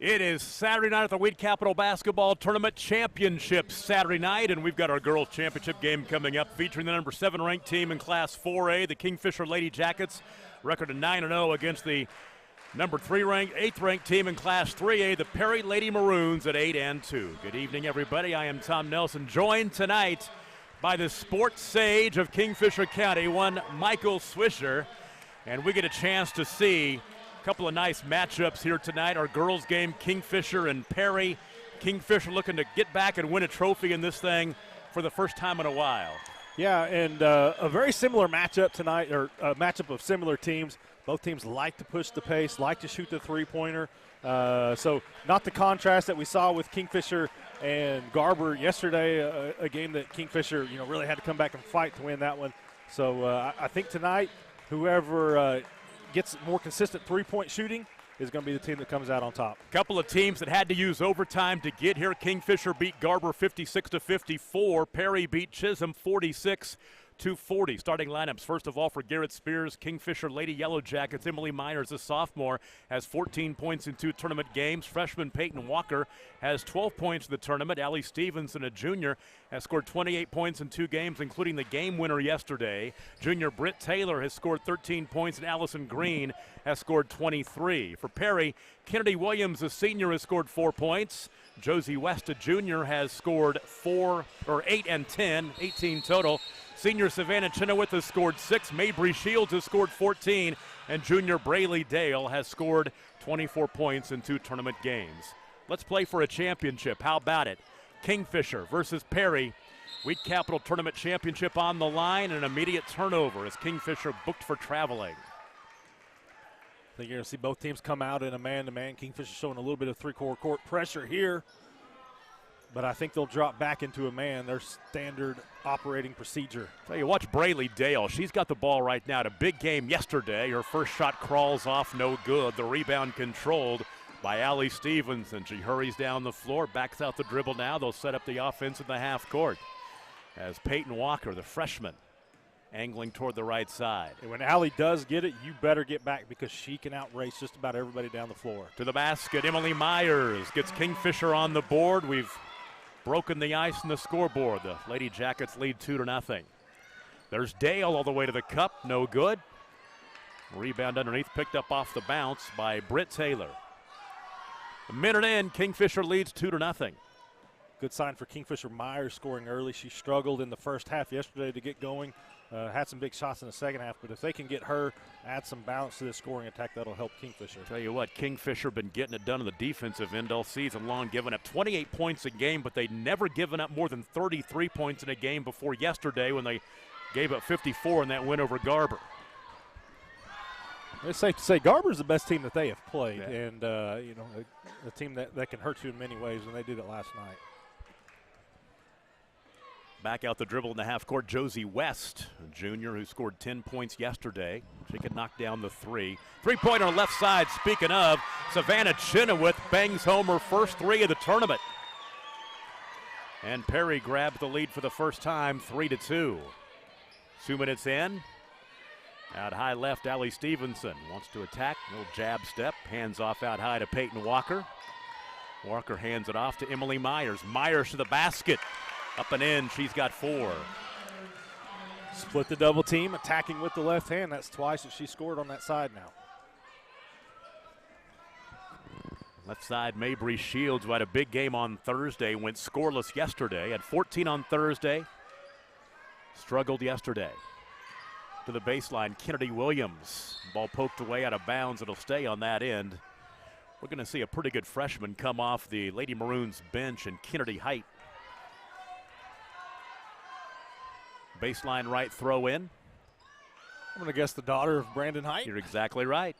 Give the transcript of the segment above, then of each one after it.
It is Saturday night at the Wheat Capital Basketball Tournament Championship Saturday night, and we've got our girls' championship game coming up featuring the number 7 ranked team in Class 4A, the Kingfisher Lady Jackets, record of 9-0 against the number 3 ranked, 8th ranked team in Class 3A, the Perry Lady Maroons at 8-2. Good evening, everybody. I am Tom Nelson, joined tonight by the sports sage of Kingfisher County, one Michael Swisher, and we get a chance to see couple of nice matchups here tonight. Our girls game, Kingfisher and Perry. Kingfisher looking to get back and win a trophy in this thing for the first time in a while. Yeah, and a very similar matchup tonight, or a matchup of similar teams. Both teams like to push the pace, like to shoot the three-pointer. So not the contrast that we saw with Kingfisher and Garber yesterday, a game that Kingfisher, really had to come back and fight to win that one. So I think tonight, whoever gets more consistent three-point shooting is going to be the team that comes out on top. Couple of teams that had to use overtime to get here. Kingfisher beat Garber 56-54. Perry beat Chisholm 46-40. Starting lineups, first of all, for Garrett Spears, Kingfisher Lady Yellow Jackets. Emily Myers, a sophomore, has 14 points in 2 tournament games. Freshman Peyton Walker has 12 points in the tournament. Allie Stevenson, a junior, has scored 28 points in 2 games, including the game winner yesterday. Junior Britt Taylor has scored 13 points, and Allison Green has scored 23. For Perry, Kennedy Williams, a senior, has scored 4 points. Josie West, a junior, has scored 8 and 10, 18 total. Senior Savannah Chenoweth has scored 6. Mabry Shields has scored 14. And junior Brayley Dale has scored 24 points in 2 tournament games. Let's play for a championship. How about it? Kingfisher versus Perry. Wheat Capital Tournament Championship on the line. An immediate turnover as Kingfisher booked for traveling. I think you're going to see both teams come out in a man-to-man. Kingfisher showing a little bit of three-quarter court pressure here. But I think they'll drop back into a man, their standard operating procedure. Tell you, watch Brayley Dale. She's got the ball right now. At a big game yesterday. Her first shot crawls off, no good. The rebound controlled by Allie Stevenson. She hurries down the floor, backs out the dribble now. They'll set up the offense in the half court. As Peyton Walker, the freshman, angling toward the right side. And when Allie does get it, you better get back because she can outrace just about everybody down the floor. To the basket, Emily Myers gets Kingfisher on the board. We've broken the ice and the scoreboard. The Lady Jackets lead 2-0. There's Dale all the way to the cup. No good. Rebound underneath, picked up off the bounce by Britt Taylor. A minute in, Kingfisher leads 2-0. Good sign for Kingfisher. Myers scoring early. She struggled in the first half yesterday to get going. Had some big shots in the second half, but if they can get her, add some balance to this scoring attack, that'll help Kingfisher. Tell you what, Kingfisher been getting it done on the defensive end all season long, giving up 28 points a game, but they'd never given up more than 33 points in a game before yesterday when they gave up 54 in that win over Garber. It's safe to say Garber's the best team that they have played, yeah. And a team that can hurt you in many ways, and they did it last night. Back out the dribble in the half court, Josie West, a junior who scored 10 points yesterday. She can knock down the 3. 3-pointer on the left side, speaking of, Savannah Chenoweth bangs home her first 3 of the tournament. And Perry grabbed the lead for the first time, 3-2. 2 minutes in. Out high left, Allie Stevenson wants to attack. Little jab step, hands off out high to Peyton Walker. Walker hands it off to Emily Myers. Myers to the basket. Up and in, she's got 4. Split the double team, attacking with the left hand. That's twice that she scored on that side now. Left side, Mabry Shields, who had a big game on Thursday, went scoreless yesterday. Had 14 on Thursday. Struggled yesterday. To the baseline, Kennedy Williams. Ball poked away out of bounds. It'll stay on that end. We're going to see a pretty good freshman come off the Lady Maroons bench, and Kennedy Height. Baseline right throw in. I'm going to guess the daughter of Brandon Height. You're exactly right.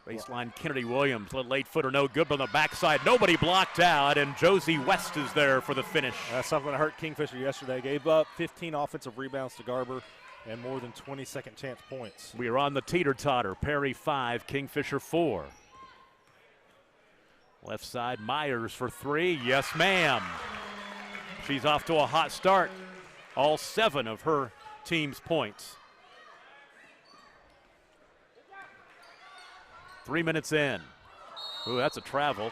Baseline Kennedy Williams, little late footer, no good, but on the backside, nobody blocked out, and Josie West is there for the finish. That's something that hurt Kingfisher yesterday. Gave up 15 offensive rebounds to Garber and more than 20 second chance points. We are on the teeter-totter. Perry 5, Kingfisher 4. Left side, Myers for 3. Yes, ma'am. She's off to a hot start. All 7 of her team's points. 3 minutes in. Ooh, that's a travel.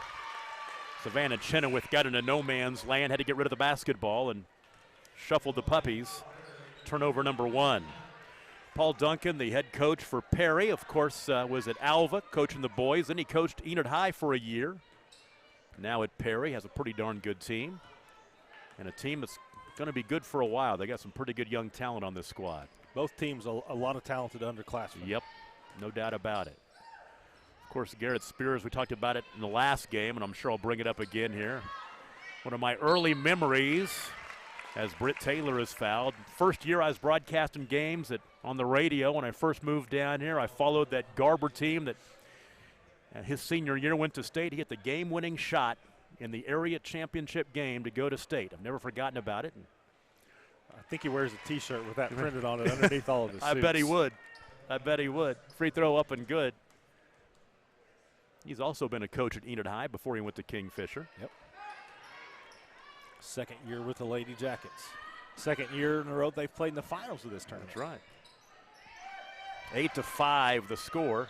Savannah Chenoweth got into no man's land, had to get rid of the basketball and shuffled the puppies. Turnover number 1. Paul Duncan, the head coach for Perry, of course, was at Alva coaching the boys. Then he coached Enid High for a year. Now at Perry, has a pretty darn good team. And a team that's going to be good for a while. They got some pretty good young talent on this squad. Both teams, a lot of talented underclassmen. Yep, no doubt about it. Of course, Garrett Spears, we talked about it in the last game, and I'm sure I'll bring it up again here. One of my early memories, as Britt Taylor is fouled. First year I was broadcasting games on the radio when I first moved down here. I followed that Garber team that his senior year went to state. He hit the game-winning shot in the area championship game to go to state. I've never forgotten about it. I think he wears a T-shirt with that printed on it underneath all of his suits. I bet he would. I bet he would. Free throw up and good. He's also been a coach at Enid High before he went to Kingfisher. Yep. Second year with the Lady Jackets. Second year in a row they've played in the finals of this tournament. That's right. 8-5 the score.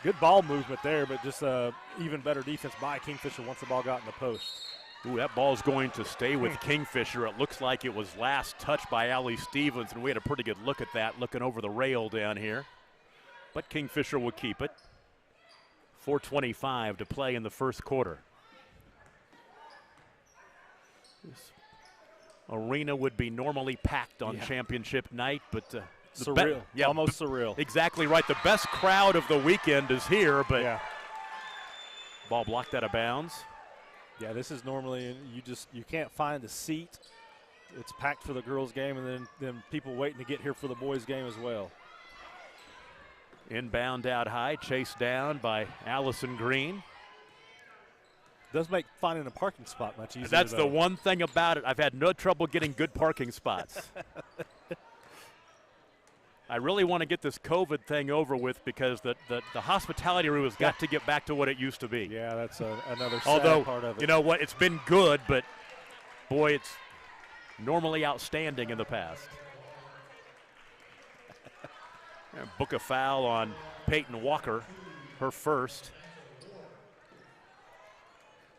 Good ball movement there, but just even better defense by Kingfisher once the ball got in the post. Ooh, that ball's going to stay with Kingfisher. It looks like it was last touched by Allie Stevens, and we had a pretty good look at that, looking over the rail down here. But Kingfisher will keep it. 4:25 to play in the first quarter. This arena would be normally packed on championship night, but surreal. Almost surreal. Exactly right. The best crowd of the weekend is here, but ball blocked out of bounds. Yeah, this is normally you can't find a seat. It's packed for the girls' game, and then people waiting to get here for the boys' game as well. Inbound out high, chased down by Allison Green. Does make finding a parking spot much easier. That's the one thing about it. I've had no trouble getting good parking spots. I really want to get this COVID thing over with because the hospitality room has got to get back to what it used to be. Yeah, that's another sad part of it. You know what? It's been good, but, boy, it's normally outstanding in the past. Book a foul on Peyton Walker, her first.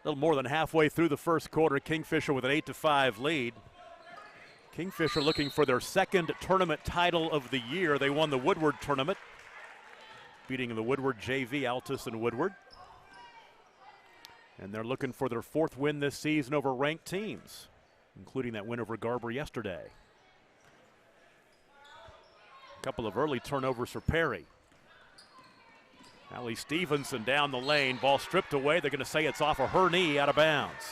A little more than halfway through the first quarter, Kingfisher with an 8-5 lead. Kingfisher looking for their second tournament title of the year. They won the Woodward tournament, beating the Woodward JV, Altus and Woodward. And they're looking for their fourth win this season over ranked teams, including that win over Garber yesterday. A couple of early turnovers for Perry. Allie Stevenson down the lane, ball stripped away. They're going to say it's off of her knee, out of bounds.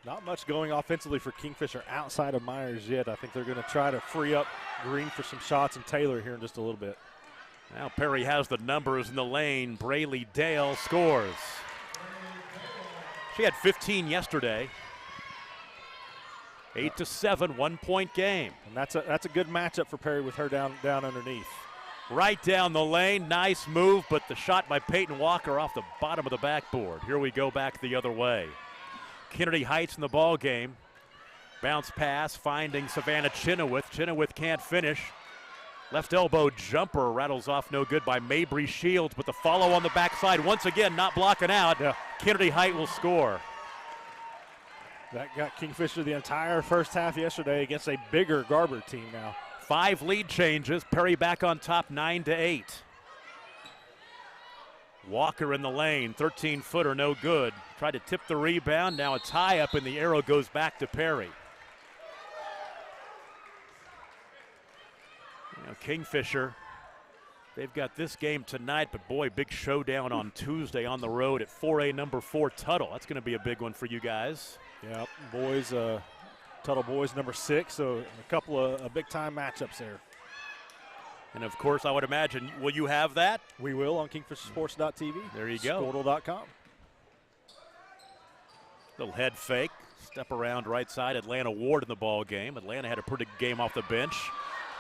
Not much going offensively for Kingfisher outside of Myers yet. I think they're going to try to free up Green for some shots and Taylor here in just a little bit. Now Perry has the numbers in the lane. Braylee Dale scores. She had 15 yesterday. 8-7, 1-point game. And that's a good matchup for Perry with her down underneath. Right down the lane, nice move, but the shot by Peyton Walker off the bottom of the backboard. Here we go back the other way. Kennedy Heights in the ball game. Bounce pass, finding Savannah Chenoweth. Chenoweth can't finish. Left elbow jumper rattles off, no good by Mabry Shields, but the follow on the backside once again not blocking out. Yeah. Kennedy Height will score. That got Kingfisher the entire first half yesterday against a bigger Garber team now. 5 lead changes. Perry back on top, 9-8. Walker in the lane, 13-footer, no good. Tried to tip the rebound. Now a tie up, and the arrow goes back to Perry. Kingfisher, they've got this game tonight, but boy, big showdown on Tuesday on the road at 4A number 4 Tuttle. That's going to be a big one for you guys. Yeah, boys, Tuttle boys number 6, so a couple of big-time matchups there. And, of course, I would imagine, will you have that? We will on KingfisherSports.tv. There you go. Sportal.com. Little head fake, step around right side. Atlanta Ward in the ball game. Atlanta had a pretty good game off the bench.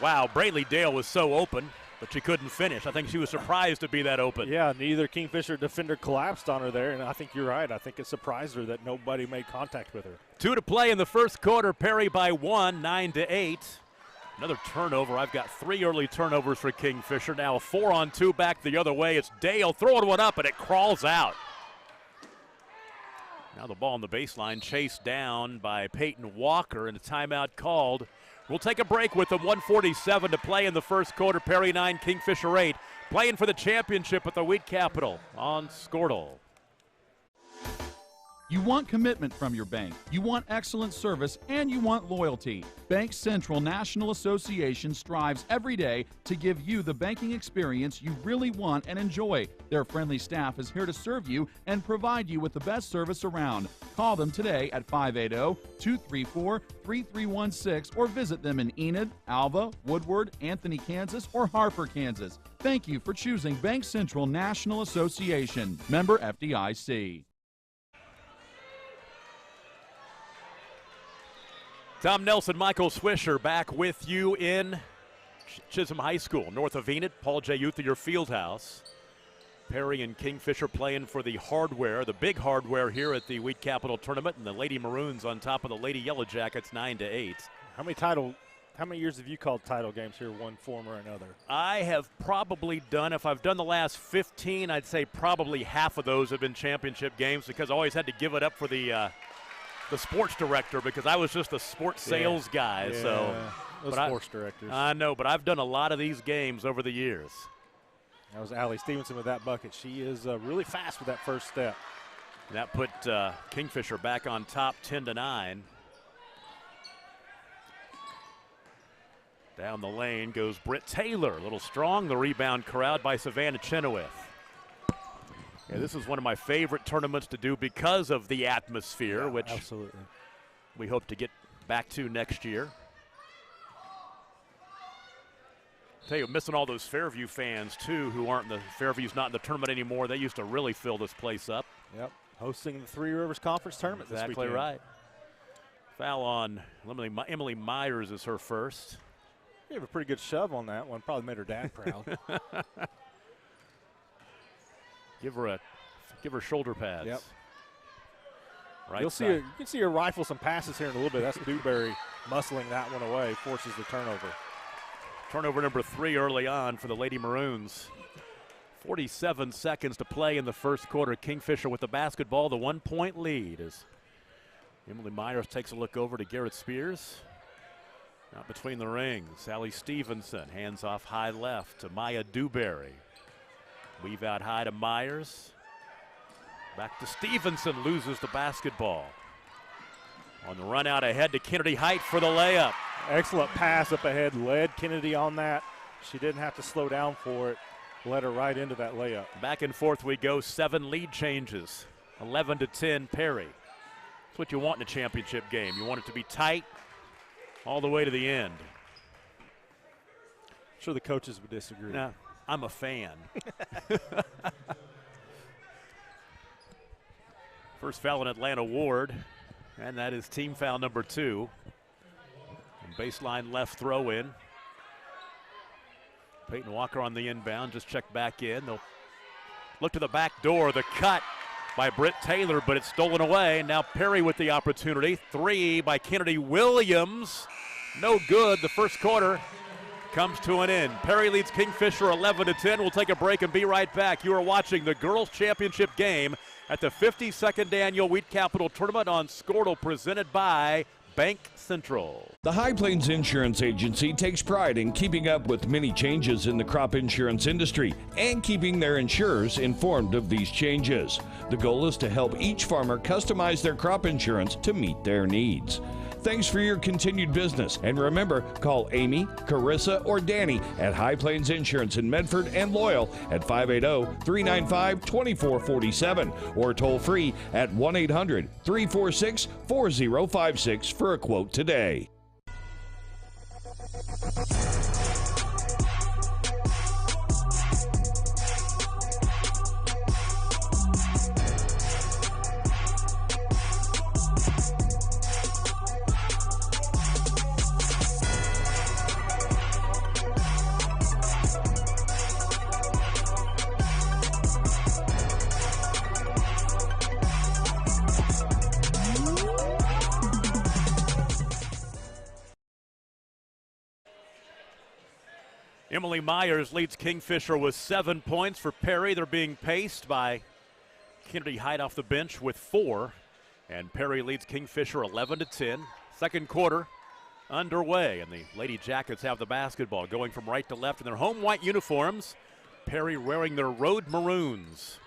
Wow, Braylee Dale was so open, but she couldn't finish. I think she was surprised to be that open. Yeah, neither Kingfisher defender collapsed on her there, and I think you're right. I think it surprised her that nobody made contact with her. 2 to play in the first quarter. Perry by 1, 9-8. Another turnover. I've got 3 early turnovers for Kingfisher. Now a 4-on-2 back the other way. It's Dale throwing one up, and it crawls out. Now the ball on the baseline, chased down by Peyton Walker, and a timeout called. We'll take a break with them. 1:47 to play in the first quarter. Perry 9, Kingfisher 8. Playing for the championship at the Wheat Capital on Squirtle. You want commitment from your bank, you want excellent service, and you want loyalty. Bank Central National Association strives every day to give you the banking experience you really want and enjoy. Their friendly staff is here to serve you and provide you with the best service around. Call them today at 580-234-3316 or visit them in Enid, Alva, Woodward, Anthony, Kansas, or Harper, Kansas. Thank you for choosing Bank Central National Association. Member FDIC. Tom Nelson, Michael Swisher back with you in Chisholm High School, north of Enid. Paul J. Uthier Fieldhouse. Perry and Kingfisher playing for the hardware, the big hardware here at the Wheat Capital Tournament, and the Lady Maroons on top of the Lady Yellow Jackets 9-8. How many years have you called title games here, one form or another? I have probably done, if I've done the last 15, I'd say probably half of those have been championship games, because I always had to give it up for the sports director, because I was just a sports sales guy. Yeah, so those sports directors. I know, but I've done a lot of these games over the years. That was Allie Stevenson with that bucket. She is really fast with that first step. That put Kingfisher back on top 10-9. Down the lane goes Britt Taylor. A little strong. The rebound corralled by Savannah Chenoweth. Yeah, this is one of my favorite tournaments to do because of the atmosphere, which absolutely we hope to get back to next year. Tell you, missing all those Fairview fans too, who aren't Fairview's not in the tournament anymore. They used to really fill this place up. Yep, hosting the Three Rivers Conference Tournament this weekend. Exactly right. Foul on Emily Myers is her first. You have a pretty good shove on that one. Probably made her dad proud. Give her shoulder pads. Yep. Right. You can see her rifle some passes here in a little bit. That's Dewberry muscling that one away, forces the turnover. Turnover number 3 early on for the Lady Maroons. 47 seconds to play in the first quarter. Kingfisher with the basketball, the 1-point lead as Emily Myers takes a look over to Garrett Spears. Out between the rings, Allie Stevenson, hands off high left to Maya Dewberry. Weave out high to Myers. Back to Stevenson, loses the basketball. On the run out ahead to Kennedy Height for the layup. Excellent pass up ahead, led Kennedy on that. She didn't have to slow down for it. Led her right into that layup. Back and forth we go, 7 lead changes. 11-10 Perry. That's what you want in a championship game. You want it to be tight all the way to the end. I'm sure the coaches would disagree. Nah, I'm a fan. First foul in Atlanta Ward, and that is team foul number 2. And baseline left throw in. Peyton Walker on the inbound, just check back in. They'll look to the back door, the cut by Britt Taylor, but it's stolen away. Now Perry with the opportunity. 3 by Kennedy Williams. No good. The first quarter comes to an end. Perry leads Kingfisher 11-10. We'll take a break and be right back. You are watching the Girls Championship game at the 52nd Annual Wheat Capital Tournament on Squirtle, presented by Bank Central. The High Plains Insurance Agency takes pride in keeping up with many changes in the crop insurance industry and keeping their insurers informed of these changes. The goal is to help each farmer customize their crop insurance to meet their needs. Thanks for your continued business. And remember, call Amy, Carissa, or Danny at High Plains Insurance in Medford and Loyal at 580-395-2447 or toll free at 1-800-346-4056 for a quote today. Emily Myers leads Kingfisher with 7 points. For Perry, they're being paced by Kennedy Height off the bench with 4. And Perry leads Kingfisher 11-10. Second quarter underway, and the Lady Jackets have the basketball going from right to left in their home white uniforms. Perry wearing their road maroons.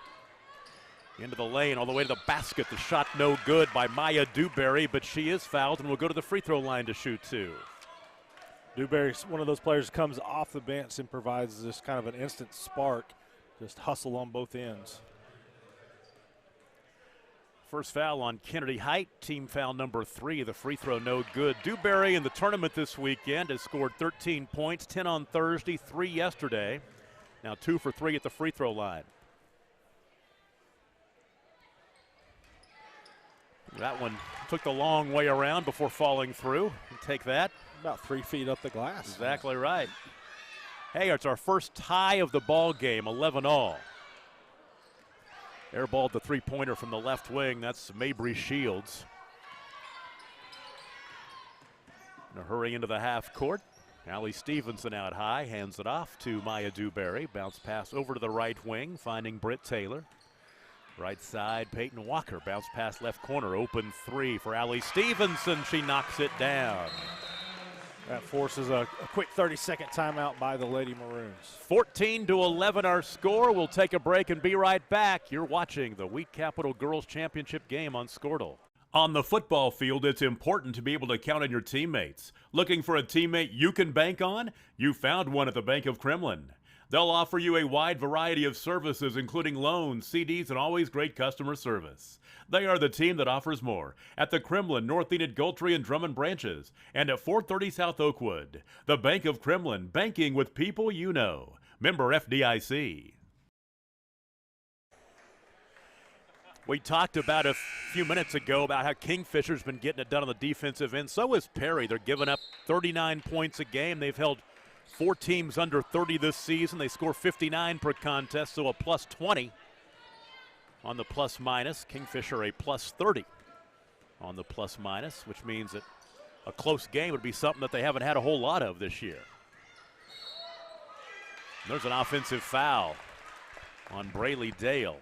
Into the lane, all the way to the basket. The shot no good by Maya Dewberry, but she is fouled and will go to the free throw line to shoot 2. Dewberry's one of those players who comes off the bench and provides this kind of an instant spark. Just hustle on both ends. First foul on Kennedy Height, team foul number 3. The free throw no good. Dewberry in the tournament this weekend has scored 13 points, 10 on Thursday, 3 yesterday. Now 2 for 3 at the free throw line. That one took the long way around before falling through. Take that. About 3 feet up the glass. Exactly right. Hey, it's our first tie of the ball game, 11-all. Airballed the three-pointer from the left wing. That's Mabry Shields. In a hurry into the half court. Allie Stevenson out high, hands it off to Maya Dewberry. Bounce pass over to the right wing, finding Britt Taylor. Right side, Peyton Walker. Bounce pass left corner, open 3 for Allie Stevenson. She knocks it down. That forces a quick 30-second timeout by the Lady Maroons. 14-11 our score. We'll take a break and be right back. You're watching the Wheat Capital Girls Championship game on Squirtle. On the football field, it's important to be able to count on your teammates. Looking for a teammate you can bank on? You found one at the Bank of Kremlin. They'll offer you a wide variety of services, including loans, CDs, and always great customer service. They are the team that offers more at the Kremlin, North Enid, Goltry, and Drummond branches, and at 430 South Oakwood. The Bank of Kremlin, banking with people you know. Member FDIC. We talked about a few minutes ago about how Kingfisher's been getting it done on the defensive end. So is Perry. They're giving up 39 points a game. They've held 4 teams under 30 this season. They score 59 per contest, so a plus 20 on the plus minus. Kingfisher a plus 30 on the plus minus, which means that a close game would be something that they haven't had a whole lot of this year. There's an offensive foul on Braylee Dale.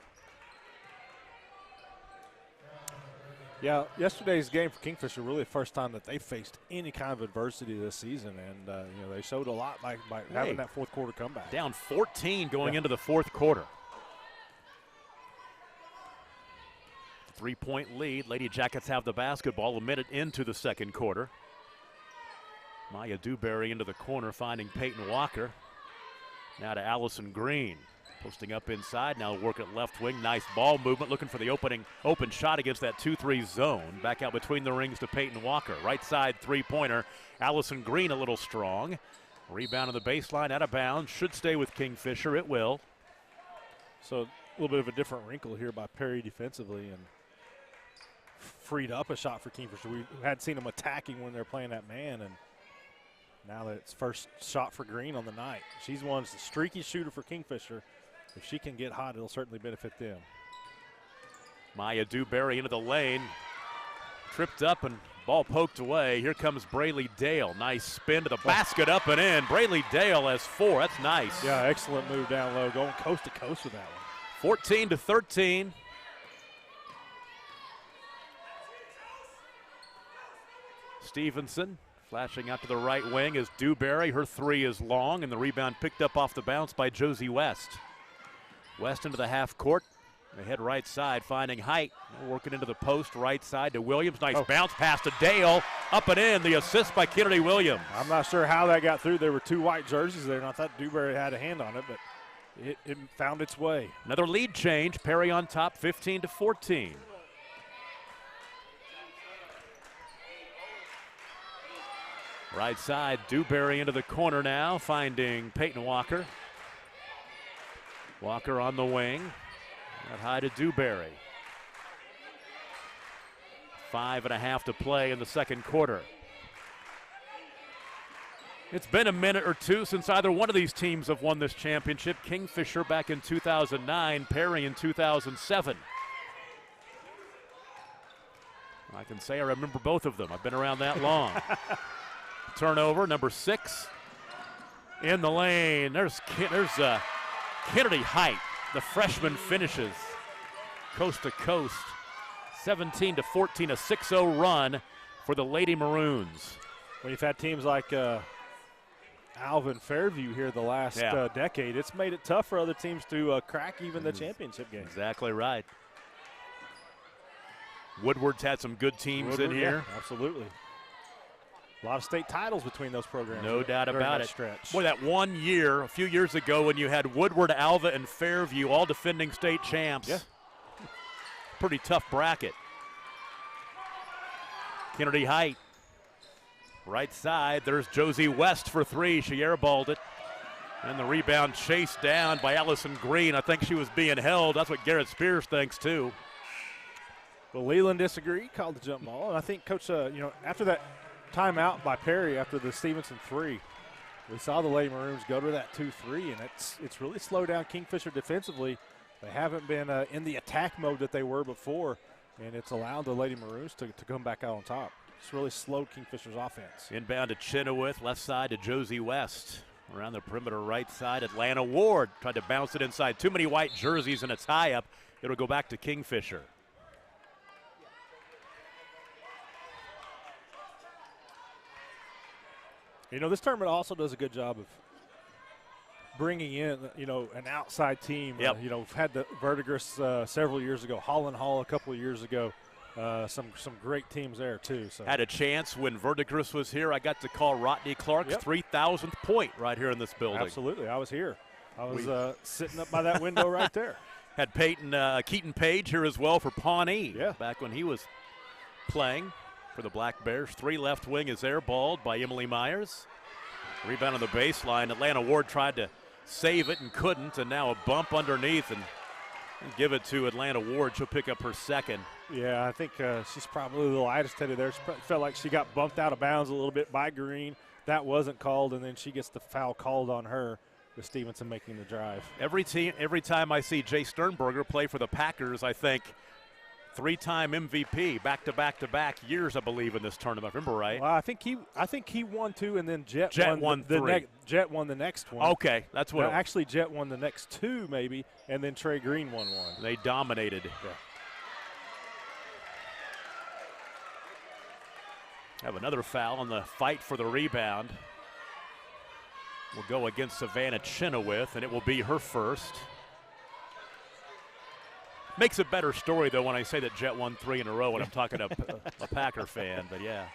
Yeah, yesterday's game for Kingfisher really the first time that they faced any kind of adversity this season, and they showed a lot by having that fourth quarter comeback. Down 14 going into the fourth quarter. 3-point lead. Lady Jackets have the basketball a minute into the second quarter. Maya Dewberry into the corner, finding Peyton Walker. Now to Allison Green. Posting up inside, now work at left wing. Nice ball movement, looking for the open shot against that 2-3 zone. Back out between the rings to Peyton Walker. Right side three-pointer. Allison Green a little strong. Rebound on the baseline, out of bounds. Should stay with Kingfisher, it will. So a little bit of a different wrinkle here by Perry defensively, and freed up a shot for Kingfisher. We had seen them attacking when they're playing that man, and now that it's first shot for Green on the night. She's the streaky shooter for Kingfisher. If she can get hot, it'll certainly benefit them. Maya Dewberry into the lane. Tripped up and ball poked away. Here comes Braylee Dale. Nice spin to the basket, up and in. Braylee Dale has 4. That's nice. Yeah, excellent move down low, going coast to coast with that one. 14-13. Stevenson flashing out to the right wing is Dewberry. Her 3 is long, and the rebound picked up off the bounce by Josie West. West into the half court. They head right side, finding Height. Working into the post, right side to Williams. Nice bounce pass to Dale. Up and in. The assist by Kennedy Williams. I'm not sure how that got through. There were 2 white jerseys there, and I thought Dewberry had a hand on it, but it found its way. Another lead change. Perry on top, 15-14. Right side, Dewberry into the corner now, finding Peyton Walker. Walker on the wing. Got high to Dewberry. 5.5 to play in the second quarter. It's been a minute or two since either one of these teams have won this championship. Kingfisher back in 2009, Perry in 2007. I can say I remember both of them. I've been around that long. Turnover, number 6. in the lane. There's Kennedy Height. The freshman finishes coast to coast. 17-14, a 6-0 run for the Lady Maroons. When you've had teams like Alvin Fairview here the last decade, it's made it tough for other teams to crack even the championship game. Exactly right. Woodward's had some good teams in here. Yeah, absolutely. A lot of state titles between those programs. No doubt about it. Stretch. Boy, that 1 year, a few years ago, when you had Woodward, Alva, and Fairview all defending state champs. Yeah. Pretty tough bracket. Kennedy Height. Right side, there's Josie West for three. She airballed it. And the rebound chased down by Allison Green. I think she was being held. That's what Garrett Spears thinks, too. Well, Leland disagreed, called the jump ball. And I think, Coach, after that timeout by Perry after the Stevenson three, we saw the Lady Maroons go to that 2-3, and it's really slowed down Kingfisher defensively. They haven't been in the attack mode that they were before, and it's allowed the Lady Maroons to come back out on top. It's really slowed Kingfisher's offense. Inbound to Chenoweth, left side to Josie West. Around the perimeter right side, Atlanta Ward tried to bounce it inside. Too many white jerseys and a tie-up. It'll go back to Kingfisher. This tournament also does a good job of bringing in, an outside team. Yep. We've had the Verdigris several years ago, Holland Hall a couple of years ago. Some great teams there, too. So had a chance when Verdigris was here. I got to call Rodney Clark's 3,000th point right here in this building. Absolutely. I was here. I was sitting up by that window right there. Had Keaton Page here as well for Pawnee. Yeah. Back when he was playing for the Black Bears. Three left wing is airballed by Emily Myers. Rebound on the baseline. Atlanta Ward tried to save it and couldn't, and now a bump underneath and give it to Atlanta Ward. She'll pick up her second. Yeah, I think she's probably the lightest headed there. She felt like she got bumped out of bounds a little bit by Green. That wasn't called, and then she gets the foul called on her with Stevenson making the drive. Every time I see Jay Sternberger play for the Packers, I think three-time MVP, back-to-back years, I believe, in this tournament. Remember right? Well, I think he won two, and then Jet won three. Jet won the next one. Okay, that's what. Actually, Jet won the next two, maybe, and then Trey Green won one. They dominated. Yeah. Have another foul on the fight for the rebound. Will go against Savannah Chenoweth, and it will be her first. Makes a better story, though, when I say that Jet won three in a row when I'm talking to a Packer fan, but yeah.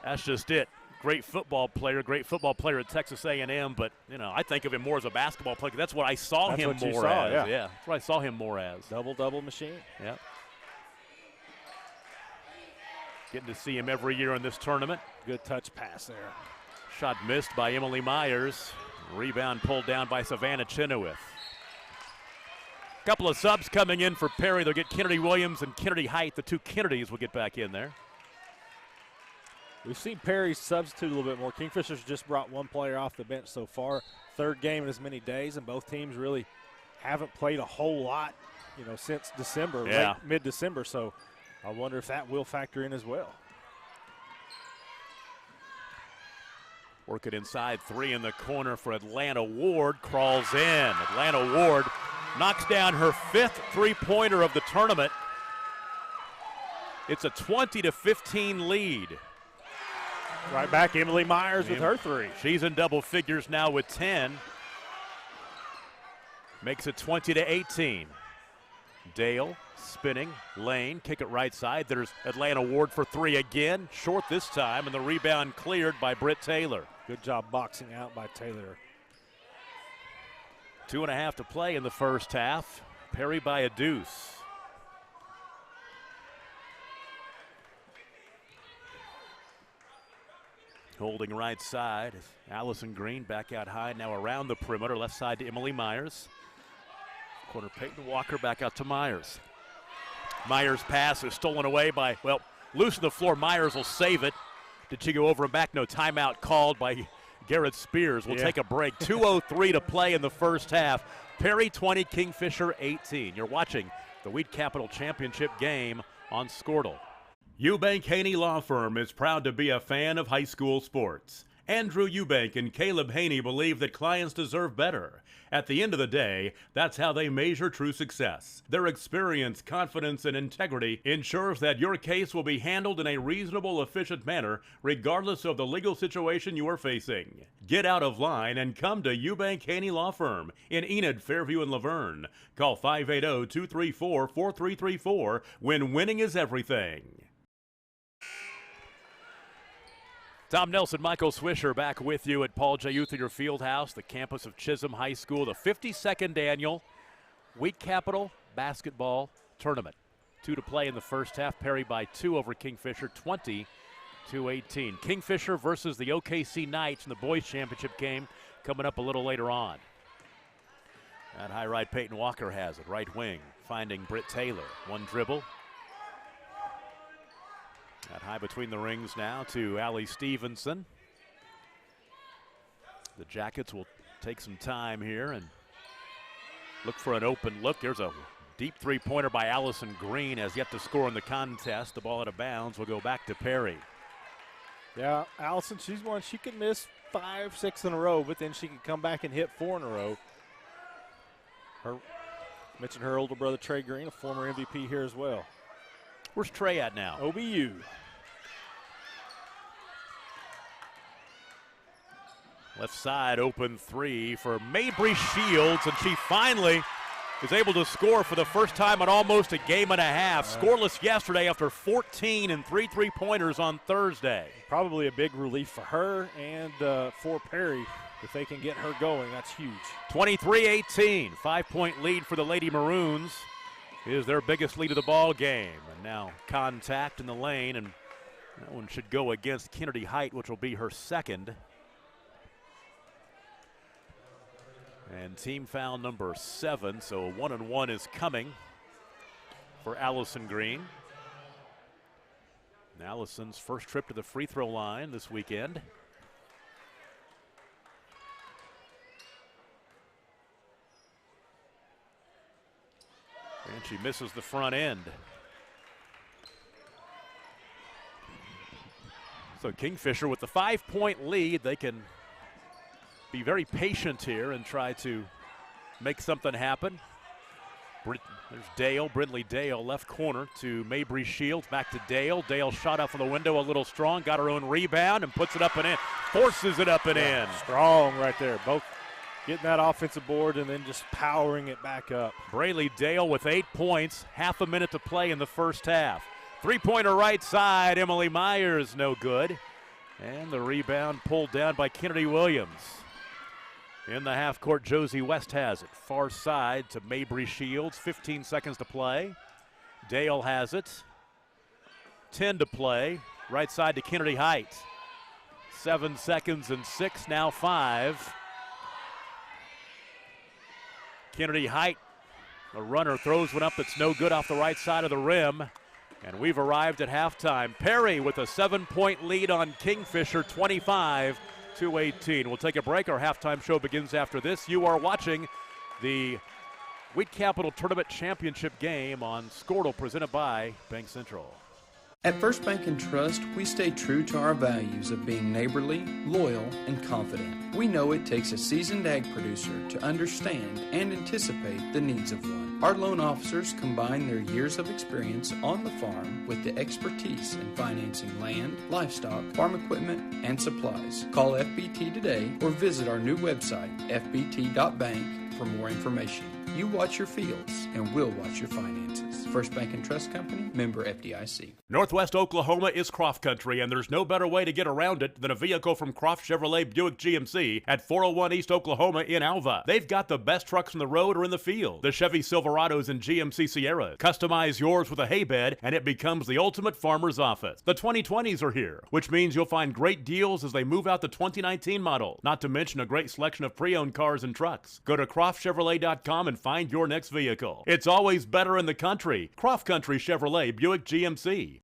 That's just it. Great football player at Texas A&M, but, I think of him more as a basketball player. That's what I saw him more as. Yeah, that's what I saw him more as. Double machine. Yeah. Getting to see him every year in this tournament. Good touch pass there. Shot missed by Emily Myers. Rebound pulled down by Savannah Chenoweth. Couple of subs coming in for Perry. They'll get Kennedy Williams and Kennedy Height. The two Kennedys will get back in there. We've seen Perry substitute a little bit more. Kingfisher's just brought one player off the bench so far. Third game in as many days, and both teams really haven't played a whole lot, since December, mid-December. So I wonder if that will factor in as well. Work it inside, three in the corner for Atlanta Ward. Crawls in. Atlanta Ward knocks down her fifth three-pointer of the tournament. It's a 20-15 lead. Right back, Emily Myers with her three. She's in double figures now with 10. Makes it 20-18. Dale spinning, lane, kick it right side. There's Atlanta Ward for three again. Short this time, and the rebound cleared by Britt Taylor. Good job boxing out by Taylor. 2.5 to play in the first half. Perry by a deuce. Holding right side. Allison Green back out high, now around the perimeter. Left side to Emily Myers. Corner Peyton Walker back out to Myers. Myers' pass is stolen away by, loose on the floor. Myers will save it. Did she go over and back? No, timeout called by Garrett Spears. We'll take a break. 2:03 to play in the first half. Perry 20, Kingfisher 18. You're watching the Wheat Capital Championship game on Squirtle. Eubank Haney Law Firm is proud to be a fan of high school sports Andrew Eubank and Caleb Haney believe that clients deserve better. At the end of the day, that's how they measure true success. Their experience, confidence, and integrity ensures that your case will be handled in a reasonable, efficient manner, regardless of the legal situation you are facing. Get out of line and come to Eubank Haney Law Firm in Enid, Fairview, and Laverne. Call 580-234-4334 when winning is everything. Tom Nelson, Michael Swisher back with you at Paul J. Uthier Fieldhouse, the campus of Chisholm High School, the 52nd annual Wheat Capital Basketball Tournament. 2 to play in the first half. Perry by 2 over Kingfisher, 20-18. Kingfisher versus the OKC Knights in the boys championship game coming up a little later on. At high right, Peyton Walker has it. Right wing, finding Britt Taylor. One dribble. At high between the rings now to Allie Stevenson. The Jackets will take some time here and look for an open look. There's a deep three-pointer by Allison Green, has yet to score in the contest. The ball out of bounds will go back to Perry. Yeah, Allison, she's one. She can miss 5, 6 in a row, but then she can come back and hit 4 in a row. Mentioned her older brother, Trey Green, a former MVP here as well. Where's Trey at now? OBU. Left side, open 3 for Mabry Shields, and she finally is able to score for the first time in almost a game and a half. Scoreless yesterday after 14 and 3 3-pointers on Thursday. Probably a big relief for her and for Perry. If they can get her going, that's huge. 23-18, 5-point lead for the Lady Maroons is their biggest lead of the ball game. And now contact in the lane, and that one should go against Kennedy Height, which will be her second. And team foul number 7, so a 1-and-1 is coming for Allison Green. And Allison's first trip to the free throw line this weekend. And she misses the front end. So Kingfisher with the 5-point lead, they can be very patient here and try to make something happen. There's Dale, Brindley Dale, left corner to Mabry Shields, back to Dale. Dale shot out from the window a little strong, got her own rebound and puts it up and in. Forces it up and in. Strong right there. Both getting that offensive board and then just powering it back up. Braylee Dale with 8 points, half a minute to play in the first half. Three-pointer right side, Emily Myers, no good. And the rebound pulled down by Kennedy Williams. In the half court, Josie West has it. Far side to Mabry Shields, 15 seconds to play. Dale has it. 10 to play. Right side to Kennedy Height. 7 seconds and 6, now 5. Kennedy Height, the runner, throws one up that's no good off the right side of the rim. And we've arrived at halftime. Perry with a 7-point lead on Kingfisher, 25-18. We'll take a break. Our halftime show begins after this. You are watching the Wheat Capital Tournament Championship game on Squirtle, presented by Bank Central. At First Bank & Trust, we stay true to our values of being neighborly, loyal, and confident. We know it takes a seasoned ag producer to understand and anticipate the needs of one. Our loan officers combine their years of experience on the farm with the expertise in financing land, livestock, farm equipment, and supplies. Call FBT today or visit our new website, fbt.bank, for more information. You watch your fields, and we'll watch your finances. First Bank & Trust Company, member FDIC. Northwest Oklahoma is Croft Country, and there's no better way to get around it than a vehicle from Croft Chevrolet Buick GMC at 401 East Oklahoma in Alva. They've got the best trucks on the road or in the field. The Chevy Silverados and GMC Sierras. Customize yours with a hay bed, and it becomes the ultimate farmer's office. The 2020s are here, which means you'll find great deals as they move out the 2019 model, not to mention a great selection of pre-owned cars and trucks. Go to CroftChevrolet.com and find your next vehicle. It's always better in the country. Croft Country Chevrolet Buick GMC.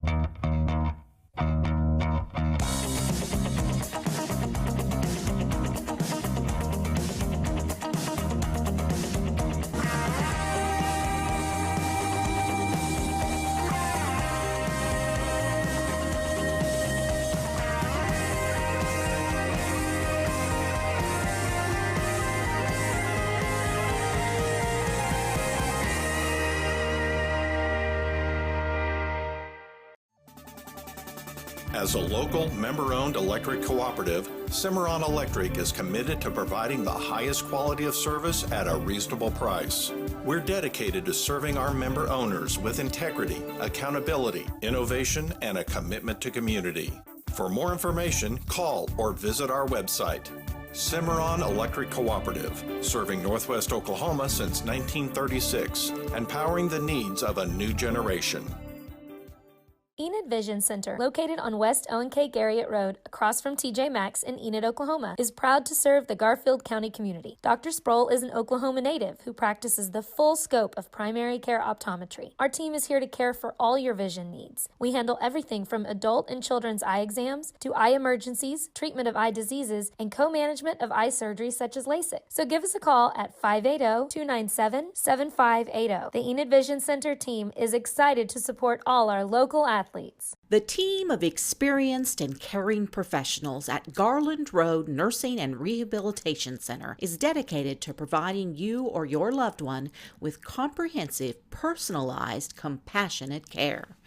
As a local, member-owned electric cooperative, Cimarron Electric is committed to providing the highest quality of service at a reasonable price. We're dedicated to serving our member owners with integrity, accountability, innovation, and a commitment to community. For more information, call or visit our website. Cimarron Electric Cooperative, serving Northwest Oklahoma since 1936 and powering the needs of a new generation. Enid Vision Center, located on West O&K Garriott Road, across from TJ Maxx in Enid, Oklahoma, is proud to serve the Garfield County community. Dr. Sproul is an Oklahoma native who practices the full scope of primary care optometry. Our team is here to care for all your vision needs. We handle everything from adult and children's eye exams to eye emergencies, treatment of eye diseases, and co-management of eye surgery such as LASIK. So give us a call at 580-297-7580. The Enid Vision Center team is excited to support all our local athletes. The team of experienced and caring professionals at Garland Road Nursing and Rehabilitation Center is dedicated to providing you or your loved one with comprehensive, personalized, compassionate care.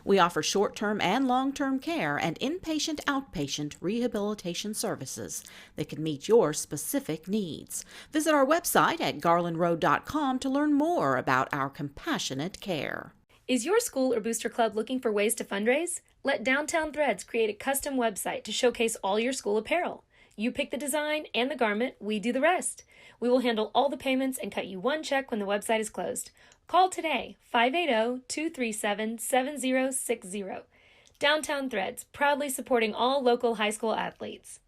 We offer short-term and long-term care and inpatient-outpatient rehabilitation services that can meet your specific needs. Visit our website at garlandroad.com to learn more about our compassionate care. Is your school or booster club looking for ways to fundraise? Let Downtown Threads create a custom website to showcase all your school apparel. You pick the design and the garment, we do the rest. We will handle all the payments and cut you one check when the website is closed. Call today, 580-237-7060. Downtown Threads, proudly supporting all local high school athletes.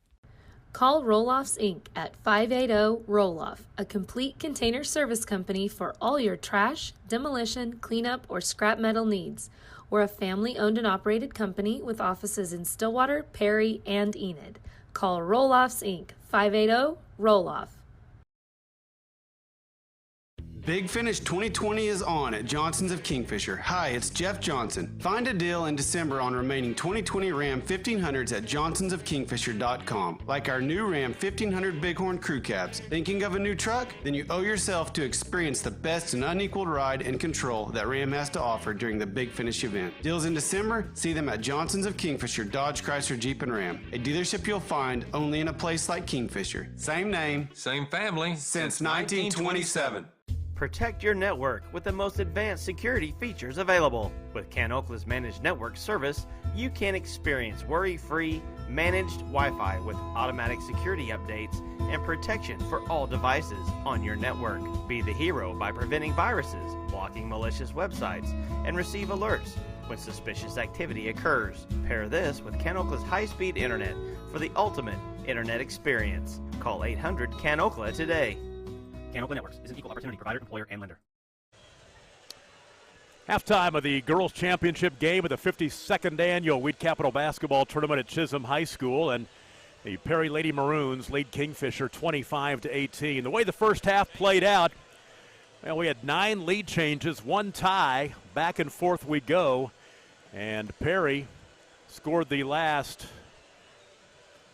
Call Roll-Offs Inc. at 580-ROLL-OFF, a complete container service company for all your trash, demolition, cleanup, or scrap metal needs. We're a family-owned and operated company with offices in Stillwater, Perry, and Enid. Call Roll-Offs Inc. 580-ROLL-OFF. Big Finish 2020 is on at Johnson's of Kingfisher. Hi, it's Jeff Johnson. Find a deal in December on remaining 2020 Ram 1500s at johnsonsofkingfisher.com. Like our new Ram 1500 Bighorn Crew Cabs. Thinking of a new truck? Then you owe yourself to experience the best and unequaled ride and control that Ram has to offer during the Big Finish event. Deals in December? See them at Johnson's of Kingfisher, Dodge, Chrysler, Jeep, and Ram. A dealership you'll find only in a place like Kingfisher. Same name, same family, since 1927. Protect your network with the most advanced security features available. With CanOkla's Managed Network Service, you can experience worry-free, managed Wi-Fi with automatic security updates and protection for all devices on your network. Be the hero by preventing viruses, blocking malicious websites, and receive alerts when suspicious activity occurs. Pair this with CanOkla's high-speed internet for the ultimate internet experience. Call 800-CAN-OKLA today. CanOkla Networks is an equal opportunity provider, employer, and lender. Halftime of the girls' championship game of the 52nd annual Weed Capital basketball tournament at Chisholm High School, and the Perry Lady Maroons lead Kingfisher 25-18. The way the first half played out, well, we had 9 lead changes, 1 tie, back and forth we go, and Perry scored the last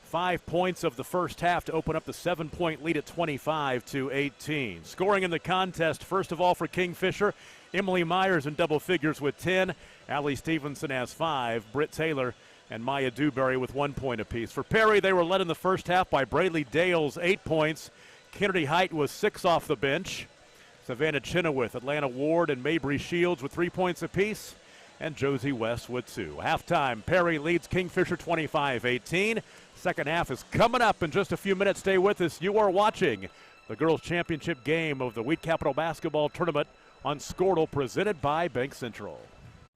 5 points of the first half to open up the 7-point lead at 25-18. Scoring in the contest, first of all for Kingfisher, Emily Myers in double figures with 10. Allie Stevenson has 5. Britt Taylor and Maya Dewberry with 1 point apiece. For Perry, they were led in the first half by Braylee Dales, 8 points. Kennedy Height was 6 off the bench. Savannah Chenoweth, Atlanta Ward, and Mabry Shields with 3 points apiece. And Josie West with 2. Halftime, Perry leads Kingfisher 25-18. Second half is coming up in just a few minutes. Stay with us. You are watching the girls' championship game of the Weed Capital basketball tournament on Squirtle, presented by Bank Central.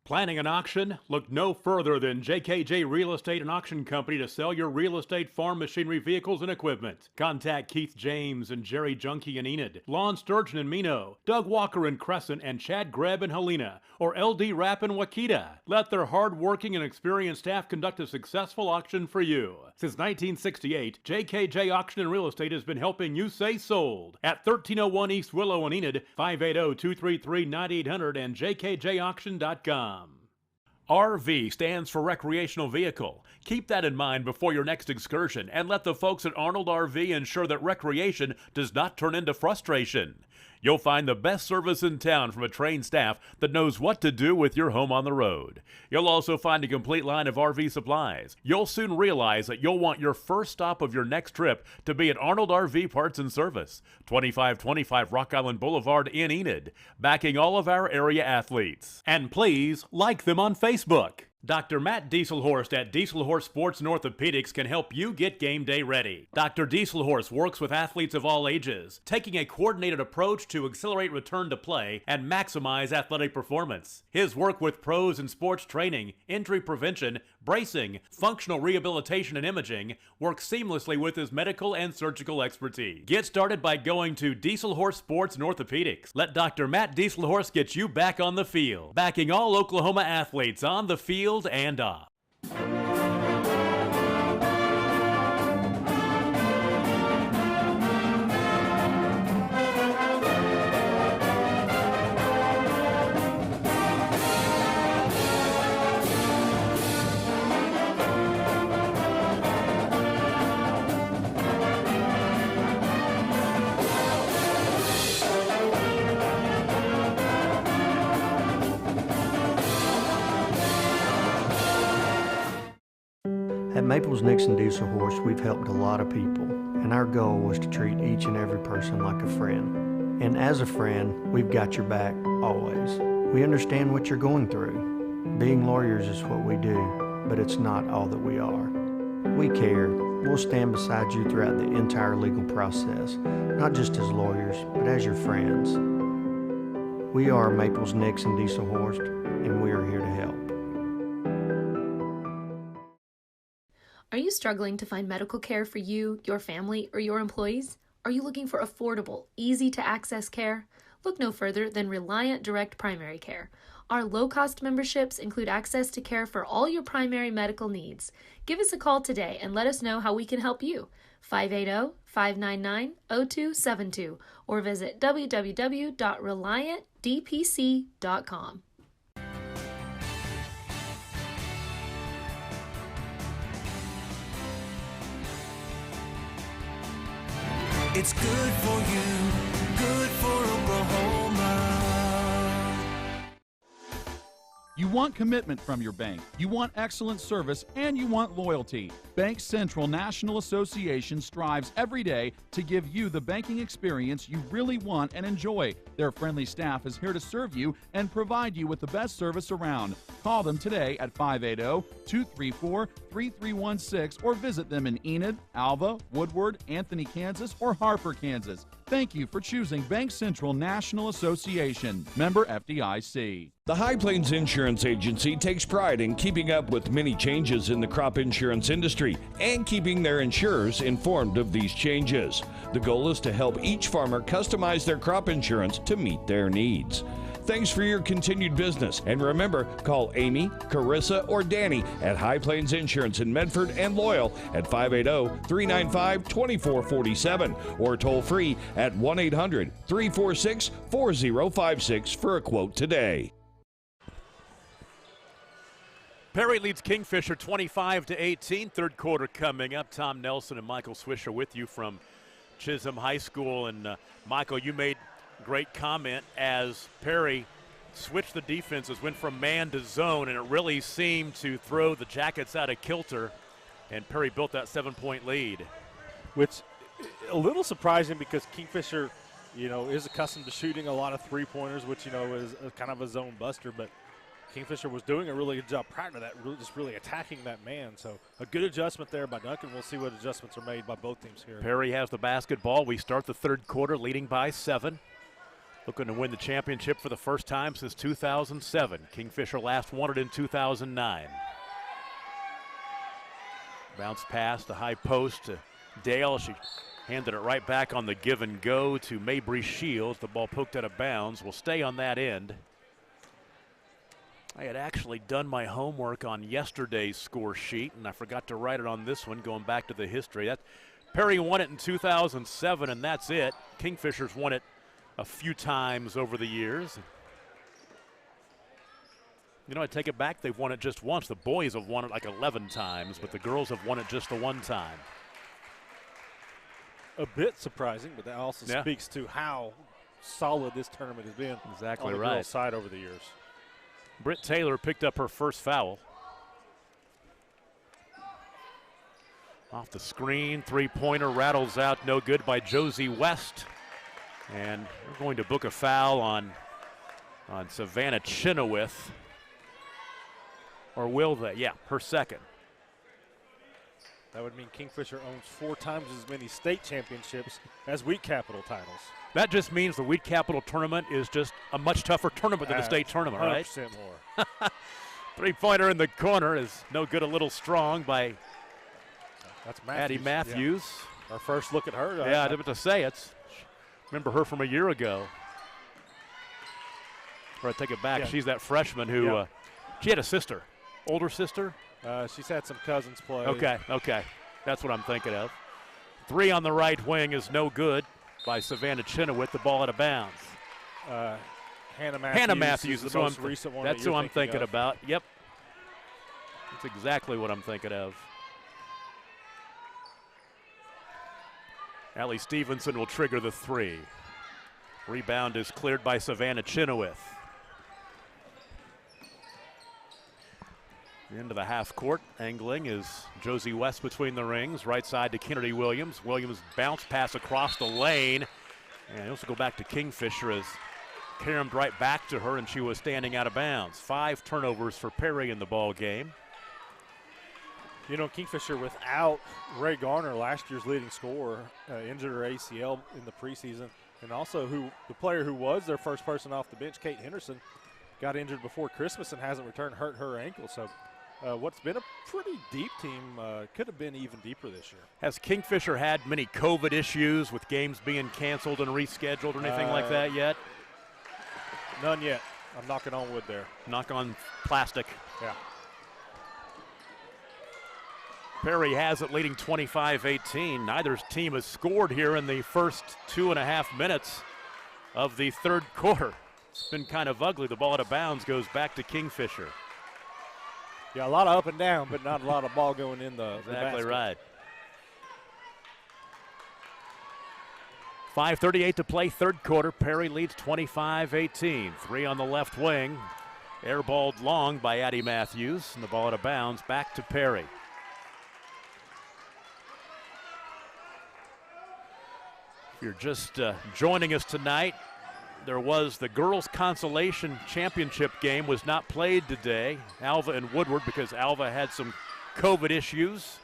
Planning an auction? Look no further than JKJ Real Estate and Auction Company to sell your real estate, farm machinery, vehicles, and equipment. Contact Keith James and Jerry Junkie in Enid, Lon Sturgeon in Mino, Doug Walker in Crescent, and Chad Grebb in Helena, or LD Rapp in Wakita. Let their hard-working and experienced staff conduct a successful auction for you. Since 1968, JKJ Auction and Real Estate has been helping you say sold at 1301 East Willow in Enid, 580-233-9800 and jkjauction.com. RV stands for recreational vehicle. Keep that in mind before your next excursion and let the folks at Arnold RV ensure that recreation does not turn into frustration. You'll find the best service in town from a trained staff that knows what to do with your home on the road. You'll also find a complete line of RV supplies. You'll soon realize that you'll want your first stop of your next trip to be at Arnold RV Parts and Service, 2525 Rock Island Boulevard in Enid, backing all of our area athletes. And please like them on Facebook. Dr. Matt Dieselhorst at Dieselhorst Sports and Orthopedics can help you get game day ready. Dr. Dieselhorst works with athletes of all ages, taking a coordinated approach to accelerate return to play and maximize athletic performance. His work with pros in sports training, injury prevention, bracing, functional rehabilitation, and imaging works seamlessly with his medical and surgical expertise. Get started by going to Dieselhorst Sports and Orthopedics. Let Dr. Matt Dieselhorst get you back on the field, backing all Oklahoma athletes on the field and off. At Maples Nixon Dieselhorst, we've helped a lot of people, and our goal was to treat each and every person like a friend. And as a friend, we've got your back, always. We understand what you're going through. Being lawyers is what we do, but it's not all that we are. We care. We'll stand beside you throughout the entire legal process, not just as lawyers, but as your friends. We are Maples Nixon Dieselhorst, and we are here to help. Are you struggling to find medical care for you, your family, or your employees? Are you looking for affordable, easy-to-access care? Look no further than Reliant Direct Primary Care. Our low-cost memberships include access to care for all your primary medical needs. Give us a call today and let us know how we can help you. 580-599-0272 or visit www.reliantdpc.com. It's good for you, good for Oklahoma. You want commitment from your bank, you want excellent service, and you want loyalty. Bank Central National Association strives every day to give you the banking experience you really want and enjoy. Their friendly staff is here to serve you and provide you with the best service around. Call them today at 580-234-3316 or visit them in Enid, Alva, Woodward, Anthony, Kansas, or Harper, Kansas. Thank you for choosing Bank Central National Association. Member FDIC. The High Plains Insurance Agency takes pride in keeping up with many changes in the crop insurance industry and keeping their insurers informed of these changes. The goal is to help each farmer customize their crop insurance to meet their needs. Thanks for your continued business. And remember, call Amy, Carissa, or Danny at High Plains Insurance in Medford and Loyal at 580-395-2447 or toll free at 1-800-346-4056 for a quote today. Perry leads Kingfisher 25-18. Third quarter coming up. Tom Nelson and Michael Swisher with you from Chisholm High School. And Michael, you made great comment as Perry switched the defenses, went from man to zone, and it really seemed to throw the Jackets out of kilter, and Perry built that 7-point lead. Which a little surprising because Kingfisher, is accustomed to shooting a lot of three-pointers, which, is kind of a zone buster, but Kingfisher was doing a really good job prior to that, just really attacking that man. So a good adjustment there by Duncan. We'll see what adjustments are made by both teams here. Perry has the basketball. We start the third quarter leading by 7. Looking to win the championship for the first time since 2007. Kingfisher last won it in 2009. Bounce pass to high post to Dale. She handed it right back on the give and go to Mabry Shields. The ball poked out of bounds. Will stay on that end. I had actually done my homework on yesterday's score sheet, and I forgot to write it on this one, going back to the history. Perry won it in 2007, and that's it. Kingfisher's won it a few times over the years. I take it back. They've won it just once. The boys have won it like 11 times, but the girls have won it just the one time. A bit surprising, but that also speaks to how solid this tournament has been. Exactly on the right. girls' side over the years. Britt Taylor picked up her first foul. Off the screen, three-pointer rattles out, no good by Josie West. And we're going to book a foul on Savannah Chenoweth. Or will they? Yeah, her second. That would mean Kingfisher owns 4 times as many state championships as Wheat Capital titles. That just means the Wheat Capital tournament is just a much tougher tournament than the state tournament, right? 100% more. Three-pointer in the corner is no good, a little strong by That's Addie Matthews. Yeah. Our first look at her. Yeah, I was about to say, remember her from a year ago. Or I take it back, she's that freshman who, she had a sister, older sister. She's had some cousins play. Okay. That's what I'm thinking of. 3 on the right wing is no good by Savannah Chenoweth, the ball out of bounds. Hannah Matthews is the most recent one. That's who I'm thinking about. Yep. That's exactly what I'm thinking of. Allie Stevenson will trigger the 3. Rebound is cleared by Savannah Chenoweth. Into the half court, angling is Josie West between the rings. Right side to Kennedy Williams. Williams bounce pass across the lane. And also go back to Kingfisher as caromed right back to her, and she was standing out of bounds. 5 turnovers for Perry in the ball game. You know, Kingfisher without Ray Garner, last year's leading scorer, injured her ACL in the preseason. And also the player who was their first person off the bench, Kate Henderson, got injured before Christmas and hasn't returned, hurt her ankle. So what's been a pretty deep team could have been even deeper this year. Has Kingfisher had many COVID issues with games being canceled and rescheduled or anything like that yet? None yet. I'm knocking on wood there. Knock on plastic. Yeah. Perry has it leading 25-18. Neither team has scored here in the first 2.5 minutes of the third quarter. It's been kind of ugly. The ball out of bounds goes back to Kingfisher. Yeah, a lot of up and down, but not a lot of ball going in the Exactly basket. right. 5:38 to play, third quarter. Perry leads 25-18. 3 on the left wing. Airballed long by Addie Matthews, and the ball out of bounds back to Perry. If you're just joining us tonight, there was the girls' consolation championship game was not played today. Alva and Woodward, because Alva had some COVID issues.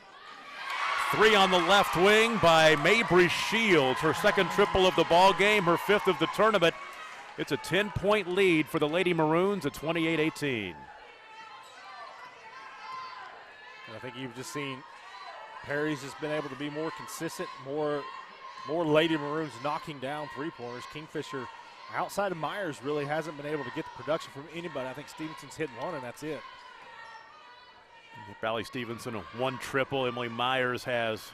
3 on the left wing by Mabry Shields, her second triple of the ball game, her 5th of the tournament. It's a 10-point lead for the Lady Maroons at 28-18. I think you've just seen Perry's just been able to be more consistent, more Lady Maroons knocking down three-pointers. Kingfisher, outside of Myers, really hasn't been able to get the production from anybody. I think Stevenson's hit 1, and that's it. Allie Stevenson, 1 triple. Emily Myers has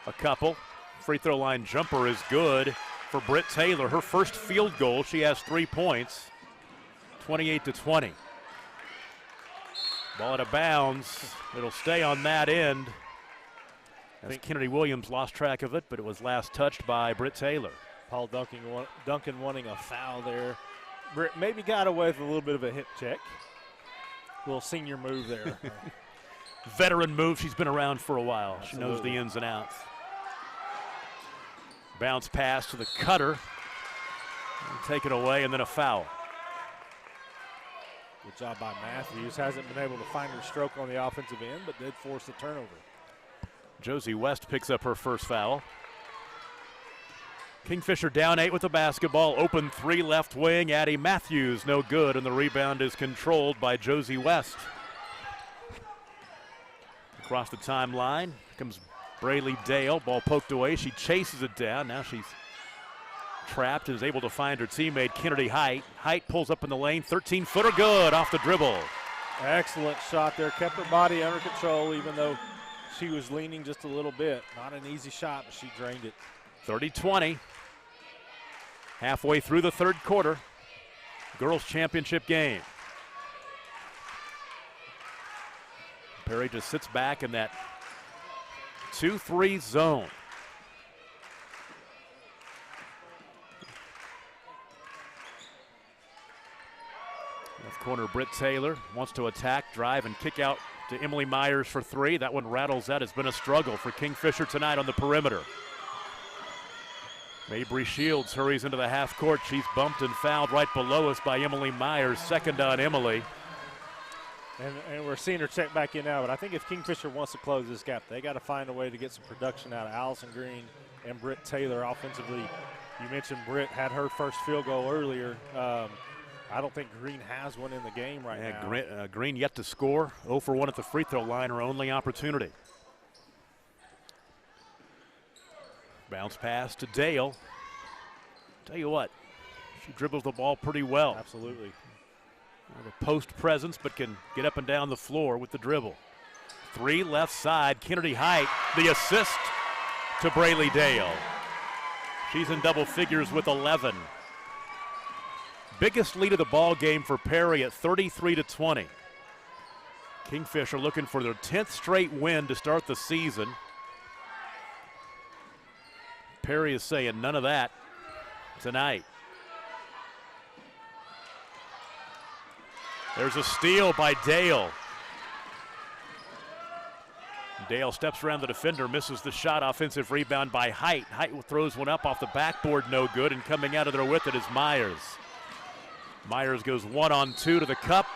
a couple. Free throw line jumper is good for Britt Taylor. Her first field goal, she has 3 points. 28-20. Ball out of bounds. It'll stay on that end. I think Kennedy Williams lost track of it, but it was last touched by Britt Taylor. Paul Duncan wanting a foul there. Britt maybe got away with a little bit of a hip check. Little senior move there. Veteran move. She's been around for a while. Absolutely. She knows the ins and outs. Bounce pass to the cutter. Take it away, and then a foul. Good job by Matthews. Hasn't been able to find her stroke on the offensive end, but did force the turnover. Josie West picks up her first foul. Kingfisher down 8 with the basketball. Open 3 left wing. Addie Matthews no good, and the rebound is controlled by Josie West. Across the timeline comes Braylee Dale. Ball poked away. She chases it down. Now she's trapped and is able to find her teammate Kennedy Height. Height pulls up in the lane. 13-footer good off the dribble. Excellent shot there. Kept her body under control even though she was leaning just a little bit. Not an easy shot, but she drained it. 30-20. Halfway through the third quarter. Girls championship game. Perry just sits back in that 2-3 zone. Corner Britt Taylor wants to attack, drive, and kick out to Emily Myers for three. That one rattles out. It's been a struggle for Kingfisher tonight on the perimeter. Mabry Shields hurries into the half court. She's bumped and fouled right below us by Emily Myers. Second on Emily. And we're seeing her check back in now, but I think if Kingfisher wants to close this gap, they got to find a way to get some production out of Allison Green and Britt Taylor offensively. You mentioned Britt had her first field goal earlier. I don't think Green has one in the game right now. Green yet to score. 0 for 1 at the free throw line, her only opportunity. Bounce pass to Dale. Tell you what, she dribbles the ball pretty well. Absolutely. A post presence, but can get up and down the floor with the dribble. Three left side, Kennedy Height, the assist to Braylee Dale. She's in double figures with 11. Biggest lead of the ball game for Perry at 33-20. Kingfisher looking for their 10th straight win to start the season. Perry is saying none of that tonight. There's a steal by Dale. Dale steps around the defender, misses the shot. Offensive rebound by Height. Height throws one up off the backboard, no good, and coming out of there with it is Myers. Myers goes 1-on-2 to the cup,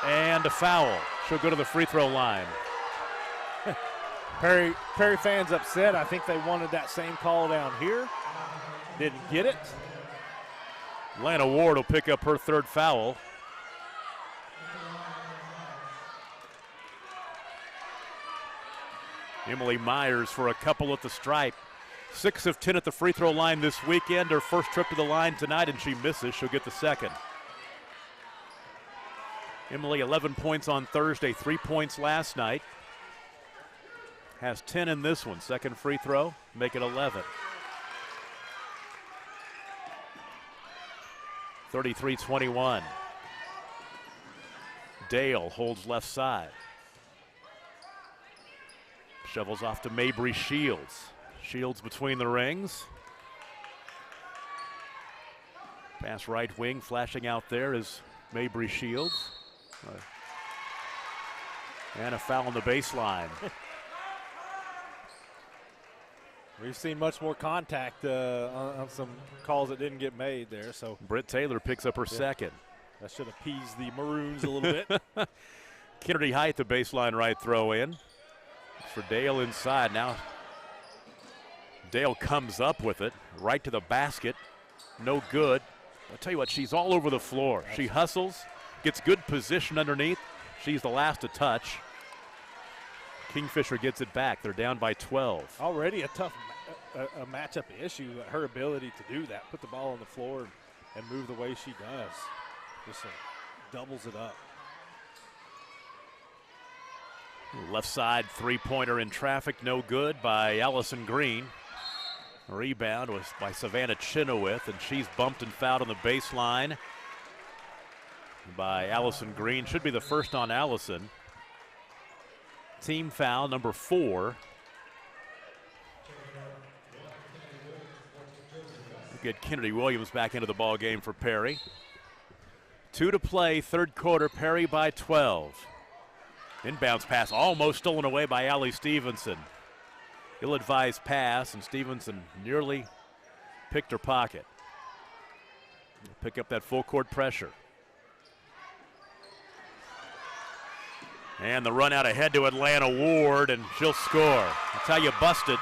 and a foul. She'll go to the free throw line. Perry fans upset. I think they wanted that same call down here. Didn't get it. Lana Ward will pick up her third foul. Emily Myers for a couple at the stripe. 6 of 10 at the free throw line this weekend. Her first trip to the line tonight, and she misses. She'll get the second. Emily, 11 points on Thursday, 3 points last night. Has 10 in this one. Second free throw, make it 11. 33-21. Dale holds left side. Shovels off to Mabry Shields. Shields between the rings. Pass right wing, flashing out there is Mabry Shields. And a foul on the baseline. We've seen much more contact on some calls that didn't get made there. So Britt Taylor picks up her second. That should appease the Maroons a little bit. Kennedy Height, the baseline right throw in. For Dale inside. Now Dale comes up with it right to the basket. No good. I'll tell you what, she's all over the floor. She hustles, gets good position underneath. She's the last to touch. Kingfisher gets it back. They're down by 12. Already a tough a matchup issue. Her ability to do that, put the ball on the floor and move the way she does, just doubles it up. Left side three-pointer in traffic, no good by Allison Green. Rebound was by Savannah Chenoweth, and she's bumped and fouled on the baseline by Allison Green. Should be the first on Allison. Team foul number 4. Get Kennedy Williams back into the ball game for Perry. 2 to play, third quarter. Perry by 12. Inbounds pass almost stolen away by Allie Stevenson. Ill-advised pass, and Stevenson nearly picked her pocket. Pick up that full court pressure. And the run out ahead to Atlanta Ward, and she'll score. That's how you bust it.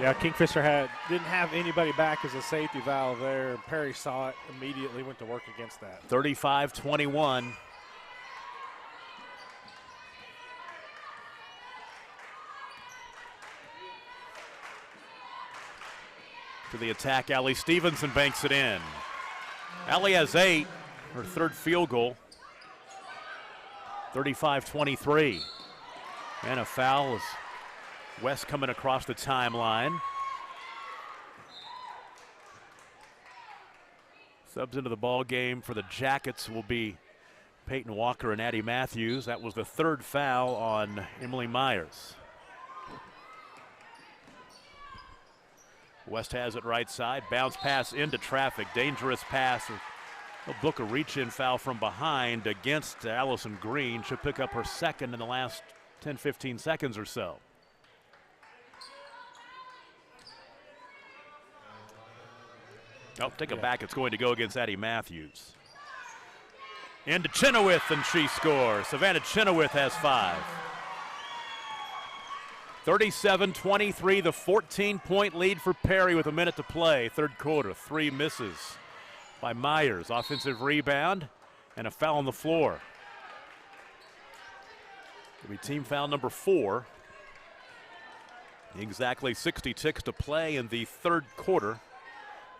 Yeah, Kingfisher didn't have anybody back as a safety valve there. Perry saw it, immediately went to work against that. 35-21. To the attack, Allie Stevenson banks it in. Allie has 8, her third field goal. 35-23. And a foul as West coming across the timeline. Subs into the ball game for the Jackets will be Peyton Walker and Addie Matthews. That was the third foul on Emily Myers. West has it right side. Bounce pass into traffic. Dangerous pass They'll book a reach-in foul from behind against Allison Green. She'll pick up her second in the last 10, 15 seconds or so. Oh, take it back. It's going to go against Addie Matthews. Into Chenoweth, and she scores. Savannah Chenoweth has 5. 37-23, the 14-point lead for Perry with a minute to play. Third quarter, 3 misses by Myers. Offensive rebound and a foul on the floor. It'll be team foul number 4. Exactly 66 to play in the third quarter.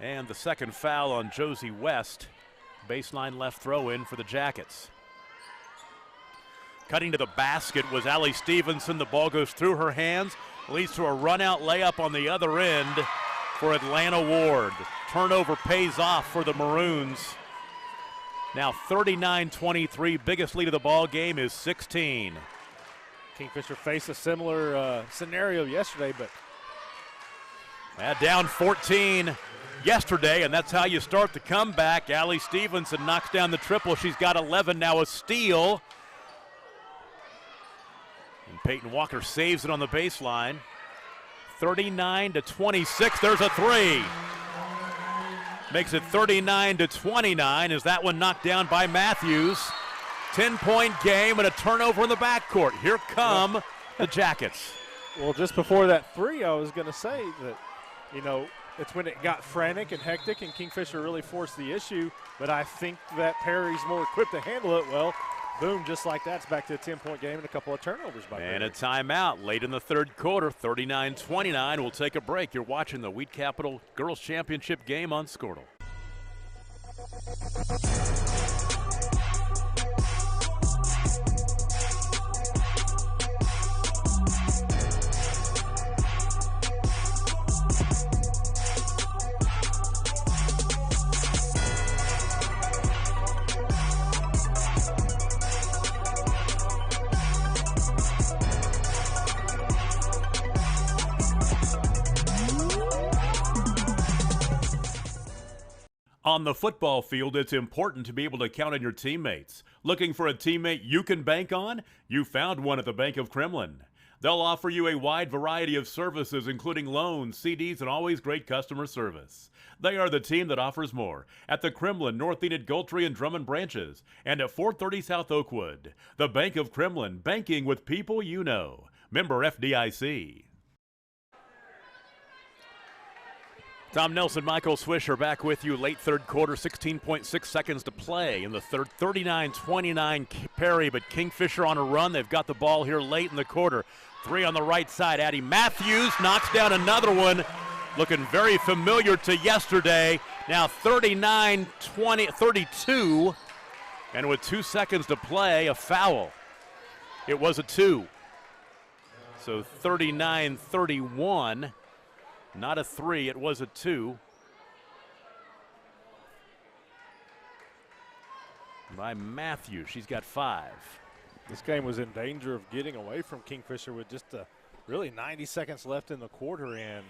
And the second foul on Josie West. Baseline left throw in for the Jackets. Cutting to the basket was Allie Stevenson. The ball goes through her hands, leads to a run-out layup on the other end for Atlanta Ward. Turnover pays off for the Maroons. Now 39-23, biggest lead of the ball game is 16. Kingfisher faced a similar scenario yesterday, but down 14 yesterday, and that's how you start the comeback. Allie Stevenson knocks down the triple. She's got 11, now a steal. And Peyton Walker saves it on the baseline. 39-26, there's a 3. Makes it 39-29 as that one knocked down by Matthews. 10-point game and a turnover in the backcourt. Here come the Jackets. Well, just before that 3, I was going to say that, it's when it got frantic and hectic and Kingfisher really forced the issue, but I think that Perry's more equipped to handle it well. Boom, just like that, it's back to a 10-point game and a couple of turnovers by Perry. And a timeout late in the third quarter, 39-29. We'll take a break. You're watching the Wheat Capital Girls Championship game on Squirtle. On the football field, it's important to be able to count on your teammates. Looking for a teammate you can bank on? You found one at the Bank of Kremlin. They'll offer you a wide variety of services, including loans, CDs, and always great customer service. They are the team that offers more at the Kremlin, North Enid, Goltry, and Drummond branches, and at 430 South Oakwood. The Bank of Kremlin, banking with people you know. Member FDIC. Tom Nelson, Michael Swisher back with you late third quarter, 16.6 seconds to play in the third. 39-29 Perry, but Kingfisher on a run. They've got the ball here late in the quarter. 3 on the right side. Addie Matthews knocks down another one. Looking very familiar to yesterday. Now 39-32. And with 2 seconds to play, a foul. It was a 2. So 39-31. Not a 3, it was a 2. By Matthews, she's got 5. This game was in danger of getting away from Kingfisher with just really 90 seconds left in the quarter, and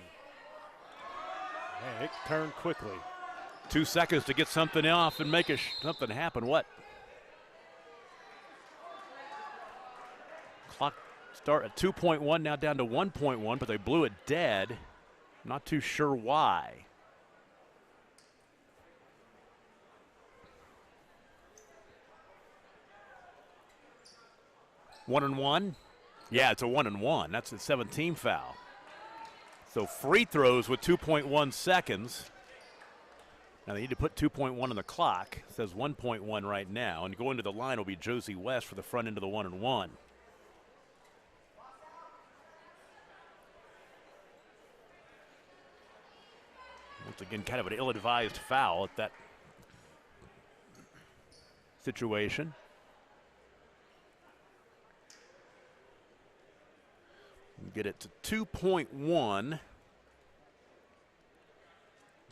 man, it turned quickly. 2 seconds to get something off and make something happen. What? Clock start at 2.1, now down to 1.1, but they blew it dead. Not too sure why. One and one? Yeah, it's a 1-and-1. That's a 17 foul. So free throws with 2.1 seconds. Now they need to put 2.1 on the clock. It says 1.1 right now. And going to the line will be Josie West for the front end of the 1-and-1. Once again, kind of an ill-advised foul at that situation. Get it to 2.1.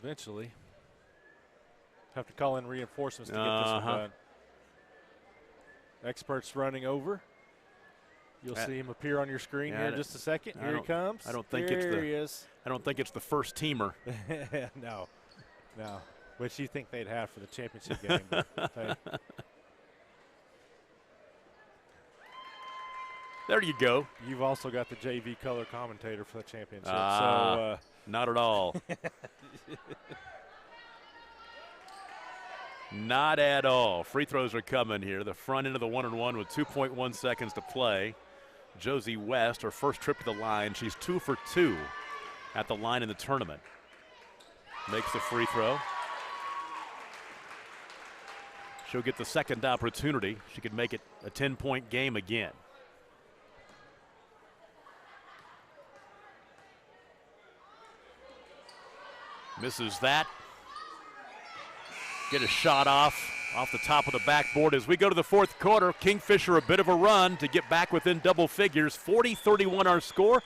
Eventually. Have to call in reinforcements to get this one done. Experts running over. You'll see him appear on your screen here in just a second. Here he comes. I don't think he is. I don't think it's the first teamer. No. which you think they'd have for the championship game. But, hey. There you go. You've also got the JV color commentator for the championship. Not at all. Not at all. Free throws are coming here. The front end of the 1-and-1 with 2.1 seconds to play. Josie West, her first trip to the line. She's 2 for 2 at the line in the tournament. Makes the free throw. She'll get the second opportunity. She could make it a 10-point game again. Misses that. Get a shot off the top of the backboard as we go to the fourth quarter. Kingfisher a bit of a run to get back within double figures. 40-31 our score.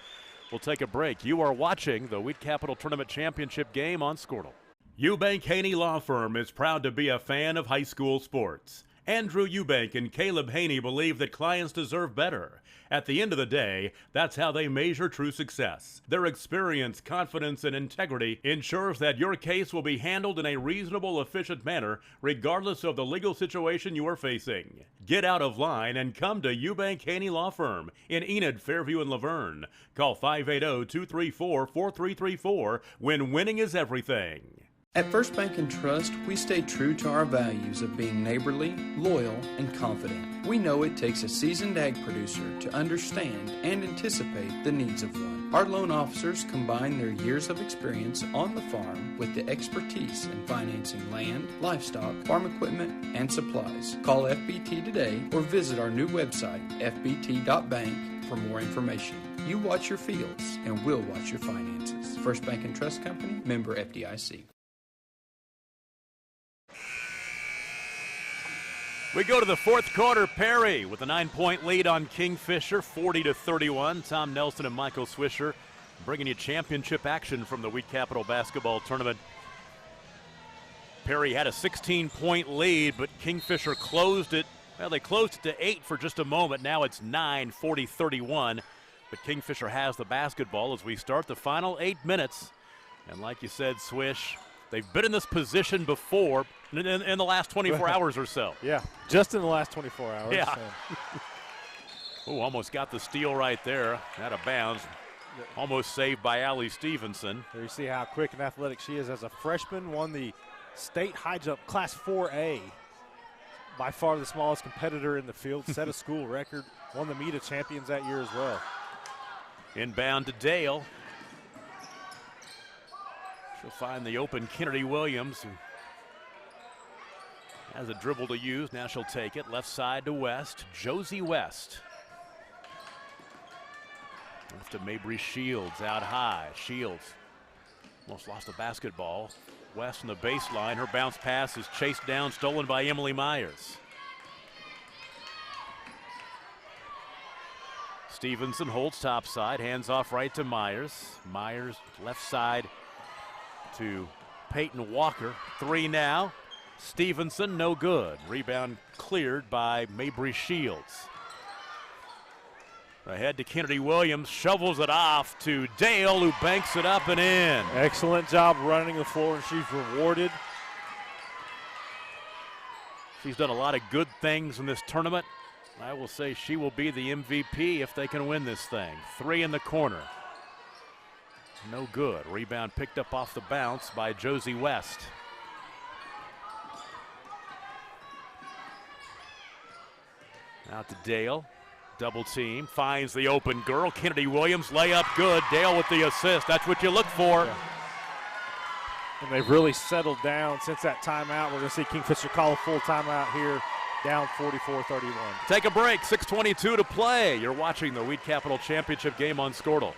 We'll take a break. You are watching the Wheat Capital Tournament Championship game on Squirtle. Eubank Haney Law Firm is proud to be a fan of high school sports. Andrew Eubank and Caleb Haney believe that clients deserve better. At the end of the day, that's how they measure true success. Their experience, confidence, and integrity ensures that your case will be handled in a reasonable, efficient manner, regardless of the legal situation you are facing. Get out of line and come to Eubank Haney Law Firm in Enid, Fairview, and Laverne. Call 580-234-4334 when winning is everything. At First Bank & Trust, we stay true to our values of being neighborly, loyal, and confident. We know it takes a seasoned ag producer to understand and anticipate the needs of one. Our loan officers combine their years of experience on the farm with the expertise in financing land, livestock, farm equipment, and supplies. Call FBT today or visit our new website, fbt.bank, for more information. You watch your fields, and we'll watch your finances. First Bank & Trust Company, member FDIC. We go to the fourth quarter. Perry with a 9-point lead on Kingfisher, 40-31. Tom Nelson and Michael Swisher bringing you championship action from the Wheat Capital basketball tournament. Perry had a 16-point lead, but Kingfisher closed it. Well, they closed it to 8 for just a moment. Now it's 9, 40-31. But Kingfisher has the basketball as we start the final 8 minutes. And like you said, Swish, they've been in this position before in the last 24 hours or so. Yeah, just in the last 24 hours. Yeah. Oh, almost got the steal right there. Out of bounds. Almost saved by Allie Stevenson. There you see how quick and athletic she is as a freshman. Won the state high jump class 4A. By far the smallest competitor in the field. Set a school record. Won the meet of champions that year as well. Inbound to Dale. She'll find the open Kennedy Williams, who has a dribble to use. Now she'll take it. Left side to West. Josie West. Left to Mabry Shields out high. Shields almost lost the basketball. West on the baseline. Her bounce pass is chased down, stolen by Emily Myers. Stevenson holds topside, hands off right to Myers. Myers left side to Peyton Walker. 3 now. Stevenson, no good. Rebound cleared by Mabry Shields. Ahead to Kennedy Williams, shovels it off to Dale, who banks it up and in. Excellent job running the floor, and she's rewarded. She's done a lot of good things in this tournament. I will say she will be the MVP if they can win this thing. 3 in the corner. No good. Rebound picked up off the bounce by Josie West. Out to Dale. Double team. Finds the open girl. Kennedy Williams. Layup good. Dale with the assist. That's what you look for. Yeah. And they've really settled down since that timeout. We're going to see Kingfisher call a full timeout here. Down 44-31. Take a break. 6:22 to play. You're watching the Wheat Capital Championship game on Squirtle.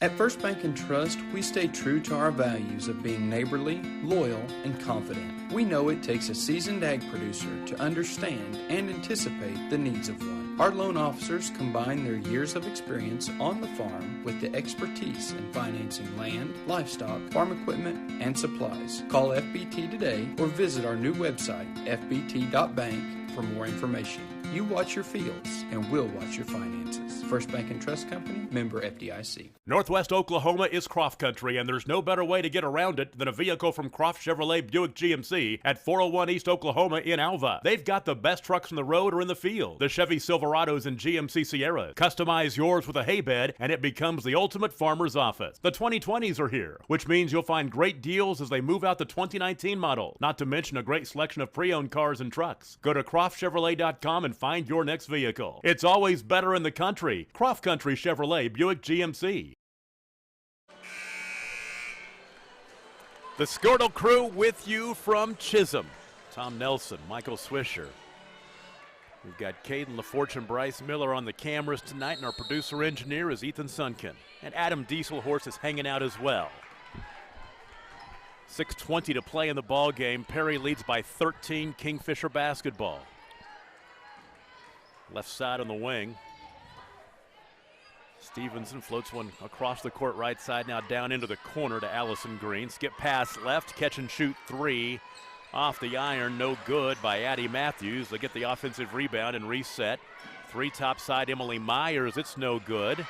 At First Bank & Trust, we stay true to our values of being neighborly, loyal, and confident. We know it takes a seasoned ag producer to understand and anticipate the needs of one. Our loan officers combine their years of experience on the farm with the expertise in financing land, livestock, farm equipment, and supplies. Call FBT today or visit our new website, fbt.bank, for more information. You watch your fields, and we'll watch your finances. First Bank and Trust Company, member FDIC. Northwest Oklahoma is Croft Country, and there's no better way to get around it than a vehicle from Croft Chevrolet Buick GMC at 401 East Oklahoma in Alva. They've got the best trucks on the road or in the field. The Chevy Silverados and GMC Sierras. Customize yours with a hay bed, and it becomes the ultimate farmer's office. The 2020s are here, which means you'll find great deals as they move out the 2019 model, not to mention a great selection of pre-owned cars and trucks. Go to CroftChevrolet.com and find your next vehicle. It's always better in the country. Croft Country Chevrolet Buick GMC. The Skirtle crew with you from Chisholm. Tom Nelson, Michael Swisher. We've got Caden LaFortune and Bryce Miller on the cameras tonight, and our producer-engineer is Ethan Sunken. And Adam Dieselhorse is hanging out as well. 6:20 to play in the ball game. Perry leads by 13, Kingfisher basketball. Left side on the wing. Stevenson floats one across the court right side, now down into the corner to Allison Green. Skip pass left, catch and shoot three. Off the iron, no good by Addie Matthews. They get the offensive rebound and reset. Three top side, Emily Myers, it's no good.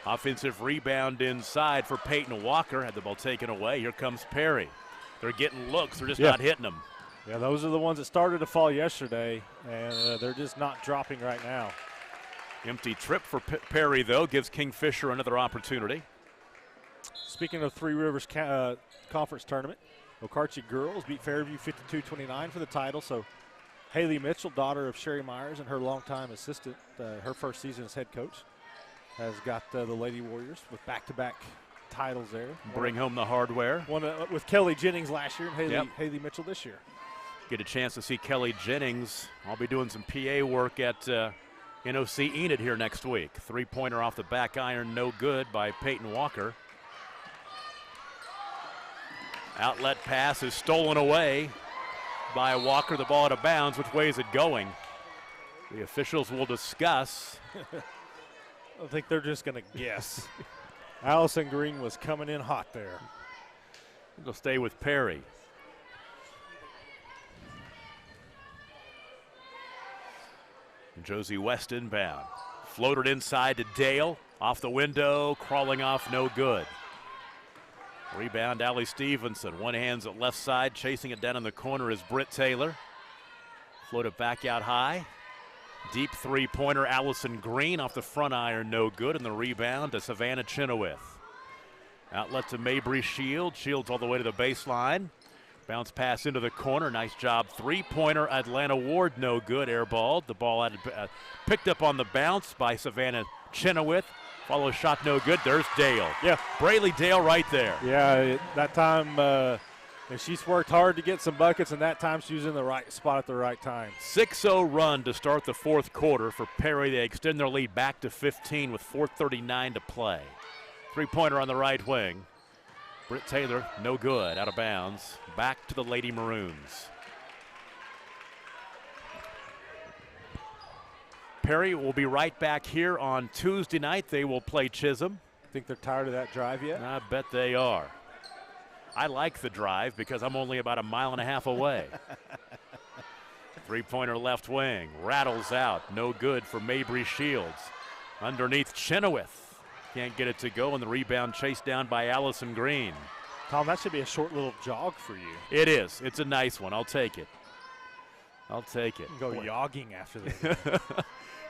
Offensive rebound inside for Peyton Walker. Had the ball taken away. Here comes Perry. They're getting looks, they're just not hitting them. Yeah, those are the ones that started to fall yesterday, and they're just not dropping right now. Empty trip for Perry, though, gives Kingfisher another opportunity. Speaking of Three Rivers Conference Tournament, Okarche girls beat Fairview 52-29 for the title. So Haley Mitchell, daughter of Sherry Myers and her longtime assistant, her first season as head coach, has got the Lady Warriors with back-to-back titles there. Bring home the hardware. One with Kelly Jennings last year and Haley Mitchell this year. Get a chance to see Kelly Jennings. I'll be doing some PA work at NOC Enid here next week. Three-pointer off the back iron, no good by Peyton Walker. Outlet pass is stolen away by Walker. The ball out of bounds. Which way is it going? The officials will discuss. I think they're just going to guess. Allison Green was coming in hot there. They'll stay with Perry. Josie West inbound. Floated inside to Dale. Off the window, crawling off, no good. Rebound, Allie Stevenson. One hand's at left side. Chasing it down in the corner is Britt Taylor. Floated back out high. Deep three-pointer, Allison Green off the front iron, no good. And the rebound to Savannah Chenoweth. Outlet to Mabry Shields. Shields all the way to the baseline. Bounce pass into the corner. Nice job. Three-pointer, Atlanta Ward, no good. Airballed. The ball picked up on the bounce by Savannah Chenoweth. Follow shot, no good. There's Dale. Yeah. Brayley Dale right there. Yeah, that time she's worked hard to get some buckets, and that time she was in the right spot at the right time. 6-0 run to start the fourth quarter for Perry. They extend their lead back to 15 with 4:39 to play. Three-pointer on the right wing. Britt Taylor, no good, out of bounds. Back to the Lady Maroons. Perry will be right back here on Tuesday night. They will play Chisholm. Think they're tired of that drive yet? I bet they are. I like the drive because I'm only about a mile and a half away. Three-pointer left wing. Rattles out. No good for Mabry Shields. Underneath Chenoweth. Can't get it to go, and the rebound chased down by Allison Green. Tom, that should be a short little jog for you. It is. It's a nice one. I'll take it. I'll take it. Go jogging after this.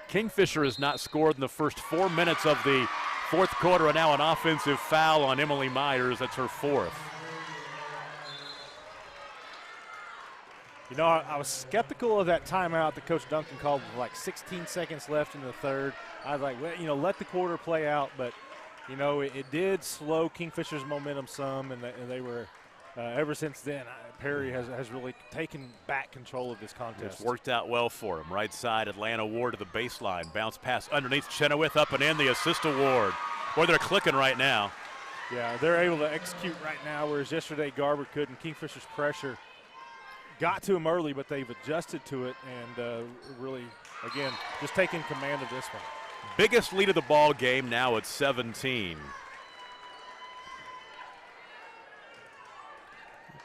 Kingfisher has not scored in the first 4 minutes of the fourth quarter, and now an offensive foul on Emily Myers. That's her fourth. You know, I was skeptical of that timeout that Coach Duncan called with like 16 seconds left in the third. I was like, well, you know, let the quarter play out. But, you know, it did slow Kingfisher's momentum some, and they were, ever since then, Perry has really taken back control of this contest. It's worked out well for him. Right side, Atlanta Ward to the baseline. Bounce pass underneath Chenoweth, up and in, the assist award. Boy, they're clicking right now. Yeah, they're able to execute right now, whereas yesterday Garber couldn't. Kingfisher's pressure got to him early, but they've adjusted to it and really, again, just taking command of this one. Biggest lead of the ball game, now at 17.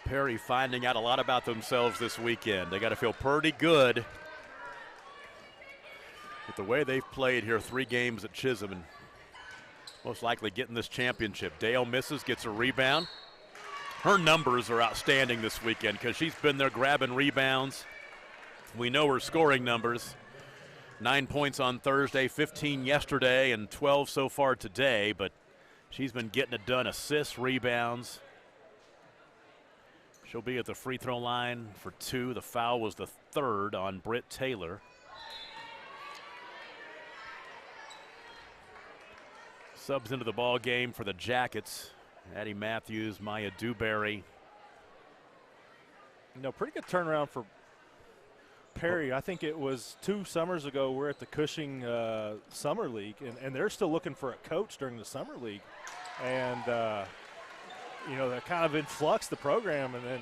Perry finding out a lot about themselves this weekend. They got to feel pretty good But the way they've played here, 3 games at Chisholm, and most likely getting this championship. Dale misses, gets a rebound. Her numbers are outstanding this weekend because she's been there grabbing rebounds. We know her scoring numbers. 9 points on Thursday, 15 yesterday, and 12 so far today, but she's been getting it done. Assists, rebounds. She'll be at the free throw line for 2. The foul was the 3rd on Britt Taylor. Subs into the ball game for the Jackets. Addie Matthews, Maya Dewberry. Pretty good turnaround for Perry. I think it was 2 summers ago. We're at the Cushing Summer League, and they're still looking for a coach during the Summer League. And, they're kind of influx the program, and then,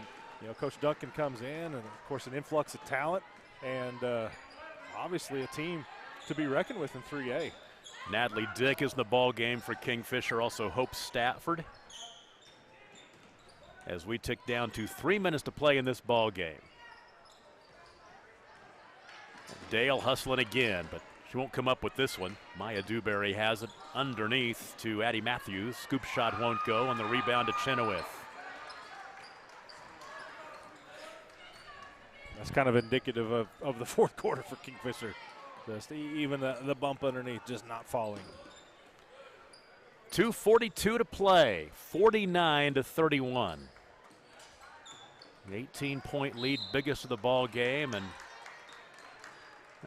Coach Duncan comes in, and, of course, an influx of talent, and obviously a team to be reckoned with in 3A. Natalie Dick is in the ball game for Kingfisher, also Hope Stafford. As we tick down to 3 minutes to play in this ball game. Dale hustling again, but she won't come up with this one. Maya Dewberry has it underneath to Addie Matthews. Scoop shot won't go on the rebound to Chenoweth. That's kind of indicative of the fourth quarter for Kingfisher. Just even the bump underneath just not falling. 2:42 to play, 49-31. An 18-point lead, biggest of the ball game, and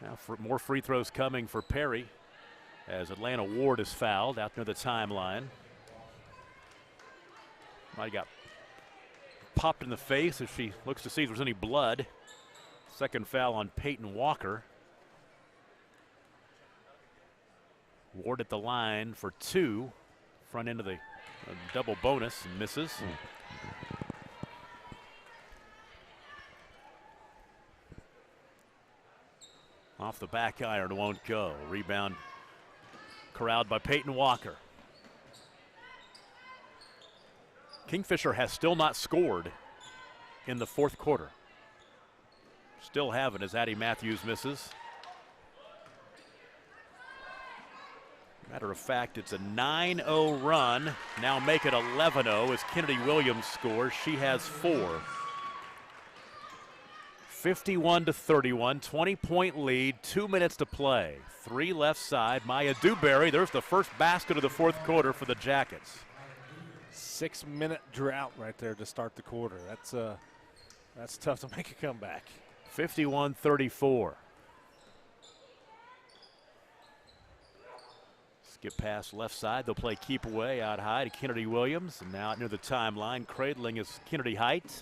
now more free throws coming for Perry as Atlanta Ward is fouled out near the timeline. Might have got popped in the face as she looks to see if there's any blood. Second foul on Peyton Walker. Ward at the line for 2. Front end of the double bonus and misses. Off the back iron, won't go. Rebound corralled by Peyton Walker. Kingfisher has still not scored in the fourth quarter. Still haven't as Addie Matthews misses. Matter of fact, it's a 9-0 run. Now make it 11-0 as Kennedy Williams scores. She has 4. 51-31, 20-point lead, 2 minutes to play. 3 left side. Maya Dewberry, there's the first basket of the fourth quarter for the Jackets. 6-minute drought right there to start the quarter. That's tough to make a comeback. 51-34. Skip pass left side. They'll play keep away out high to Kennedy Williams. And now out near the timeline, cradling is Kennedy Height.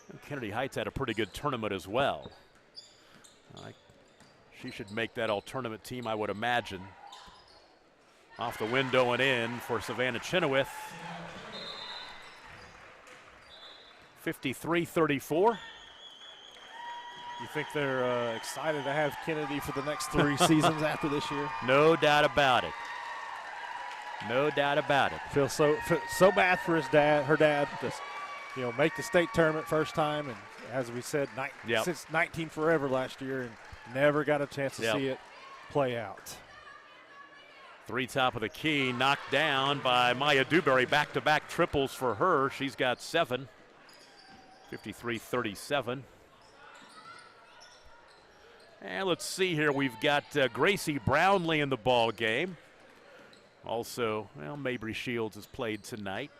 And Kennedy Height's had a pretty good tournament as well. She should make that all-tournament team, I would imagine. Off the window and in for Savannah Chenoweth. 53-34. You think they're excited to have Kennedy for the next 3 seasons after this year? No doubt about it. No doubt about it. Feel so bad for her dad. To, make the state tournament first time, and as we said, since 19 forever last year, and never got a chance to see it play out. 3 top of the key, knocked down by Maya Dewberry. Back-to-back triples for her. She's got 7. 53-37. And let's see here. We've got Gracie Brownlee in the ball game. Also, Mabry Shields has played tonight.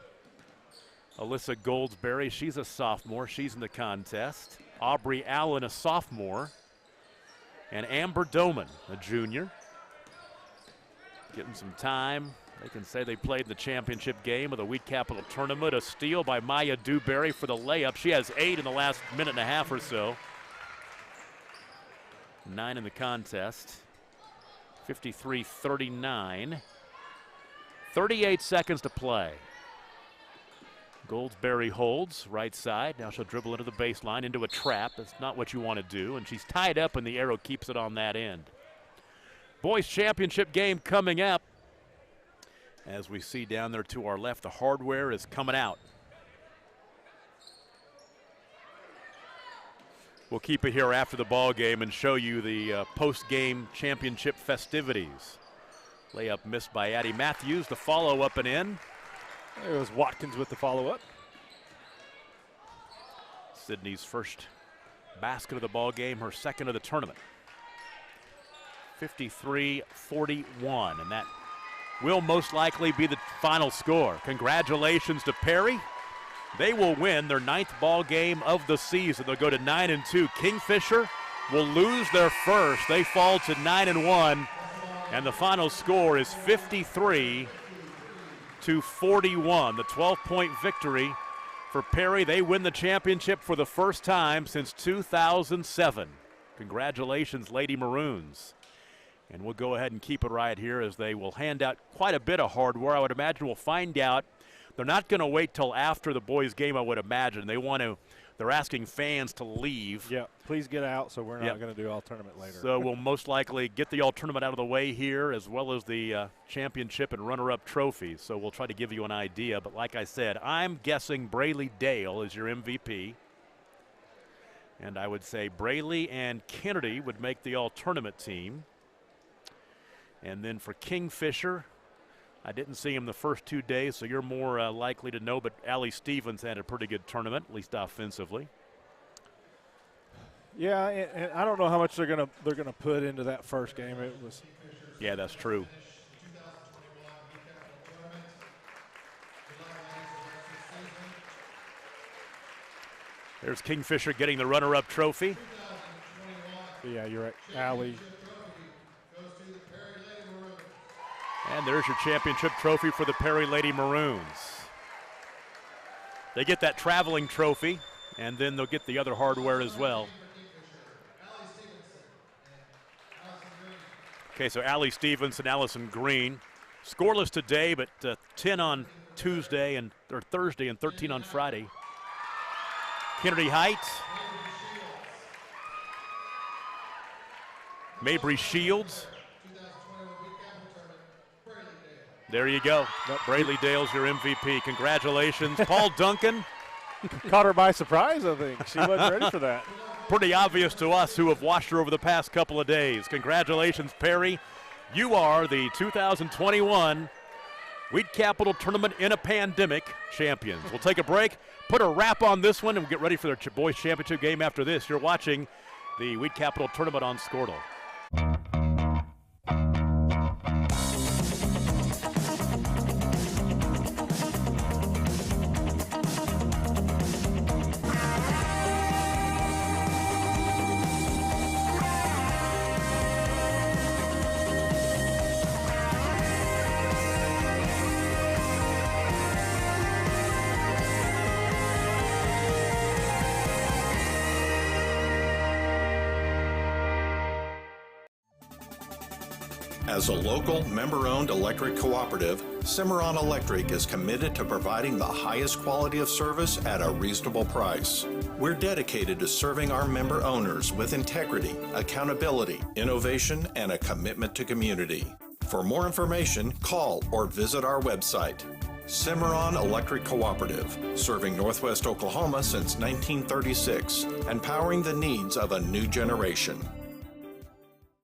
Alyssa Goldsberry, she's a sophomore. She's in the contest. Aubrey Allen, a sophomore. And Amber Doman, a junior. Getting some time. They can say they played in the championship game of the Wheat Capital Tournament. A steal by Maya Dewberry for the layup. She has 8 in the last minute and a half or so. 9 in the contest. 53-39. 38 seconds to play. Goldsberry holds right side. Now she'll dribble into the baseline, into a trap. That's not what you want to do. And she's tied up, and the arrow keeps it on that end. Boys championship game coming up. As we see down there to our left, the hardware is coming out. We'll keep it here after the ball game and show you the post-game championship festivities. Layup missed by Addie Matthews. The follow-up and in. There was Watkins with the follow-up. Sydney's first basket of the ball game, her second of the tournament. 53-41, and that will most likely be the final score. Congratulations to Perry. They will win their 9th ball game of the season. They'll go to 9-2. Kingfisher will lose their first. They fall to 9-1, and the final score is 53-41. The 12-point victory for Perry. They win the championship for the first time since 2007. Congratulations, Lady Maroons. And we'll go ahead and keep it right here as they will hand out quite a bit of hardware. I would imagine we'll find out. They're not going to wait till after the boys' game, I would imagine. They're asking fans to leave. Yeah, please get out, so we're not going to do all tournament later. So we'll most likely get the all tournament out of the way here, as well as the championship and runner-up trophies. So we'll try to give you an idea. But like I said, I'm guessing Brayley Dale is your MVP. And I would say Brayley and Kennedy would make the all tournament team. And then for Kingfisher, I didn't see him the first 2 days, so you're more likely to know, but Allie Stevens had a pretty good tournament, at least offensively. Yeah, and I don't know how much they're gonna put into that first game. It was. Yeah, that's true. There's Kingfisher getting the runner-up trophy. Yeah, you're right, Allie. And there's your championship trophy for the Perry Lady Maroons. They get that traveling trophy, and then they'll get the other hardware as well. Okay, so Allie Stevens and Allison Green. Scoreless today, but 10 on Thursday and 13 on Friday. Kennedy Heights. Mabry Shields. There you go. Brayley Dale's your MVP. Congratulations. Paul Duncan. Caught her by surprise, I think. She wasn't ready for that. Pretty obvious to us who have watched her over the past couple of days. Congratulations, Perry. You are the 2021 Wheat Capital Tournament in a Pandemic champions. We'll take a break, put a wrap on this one, and we'll get ready for their boys championship game after this. You're watching the Wheat Capital Tournament on Squirtle. As a local, member-owned electric cooperative, Cimarron Electric is committed to providing the highest quality of service at a reasonable price. We're dedicated to serving our member owners with integrity, accountability, innovation, and a commitment to community. For more information, call or visit our website. Cimarron Electric Cooperative, serving Northwest Oklahoma since 1936 and powering the needs of a new generation.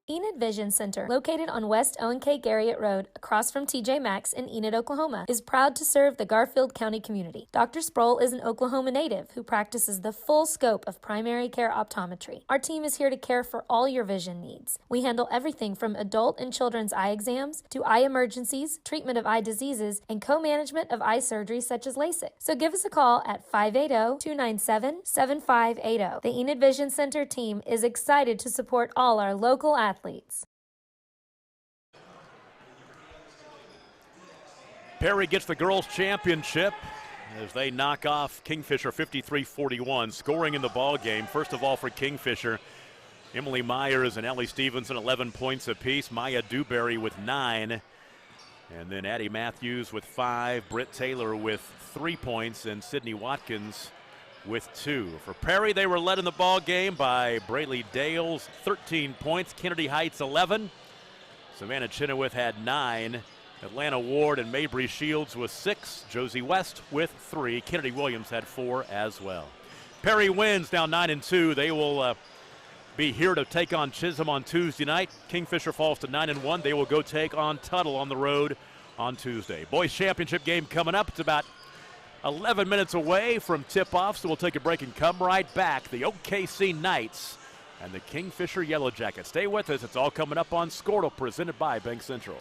Enid Vision Center, located on West O&K Garriott Road, across from TJ Maxx in Enid, Oklahoma, is proud to serve the Garfield County community. Dr. Sproul is an Oklahoma native who practices the full scope of primary care optometry. Our team is here to care for all your vision needs. We handle everything from adult and children's eye exams to eye emergencies, treatment of eye diseases, and co-management of eye surgery such as LASIK. So give us a call at 580-297-7580. The Enid Vision Center team is excited to support all our local athletes. Perry gets the girls' championship as they knock off Kingfisher 53-41, scoring in the ball game. First of all, for Kingfisher, Emily Myers and Ellie Stevenson, 11 points apiece. Maya Dewberry with 9. And then Addie Matthews with 5. Britt Taylor with 3 points. And Sydney Watkins with 2. For Perry, they were led in the ball game by Brayley Dales, 13 points. Kennedy Heights, 11. Savannah Chenoweth had 9. Atlanta Ward and Mabry Shields with 6. Josie West with 3. Kennedy Williams had 4 as well. Perry wins, now 9-2. They will be here to take on Chisholm on Tuesday night. Kingfisher falls to 9-1. They will go take on Tuttle on the road on Tuesday. Boys championship game coming up. It's about 11 minutes away from tip-off, so we'll take a break and come right back. The OKC Knights and the Kingfisher Yellow Jackets. Stay with us. It's all coming up on Squirtle, presented by Bank Central.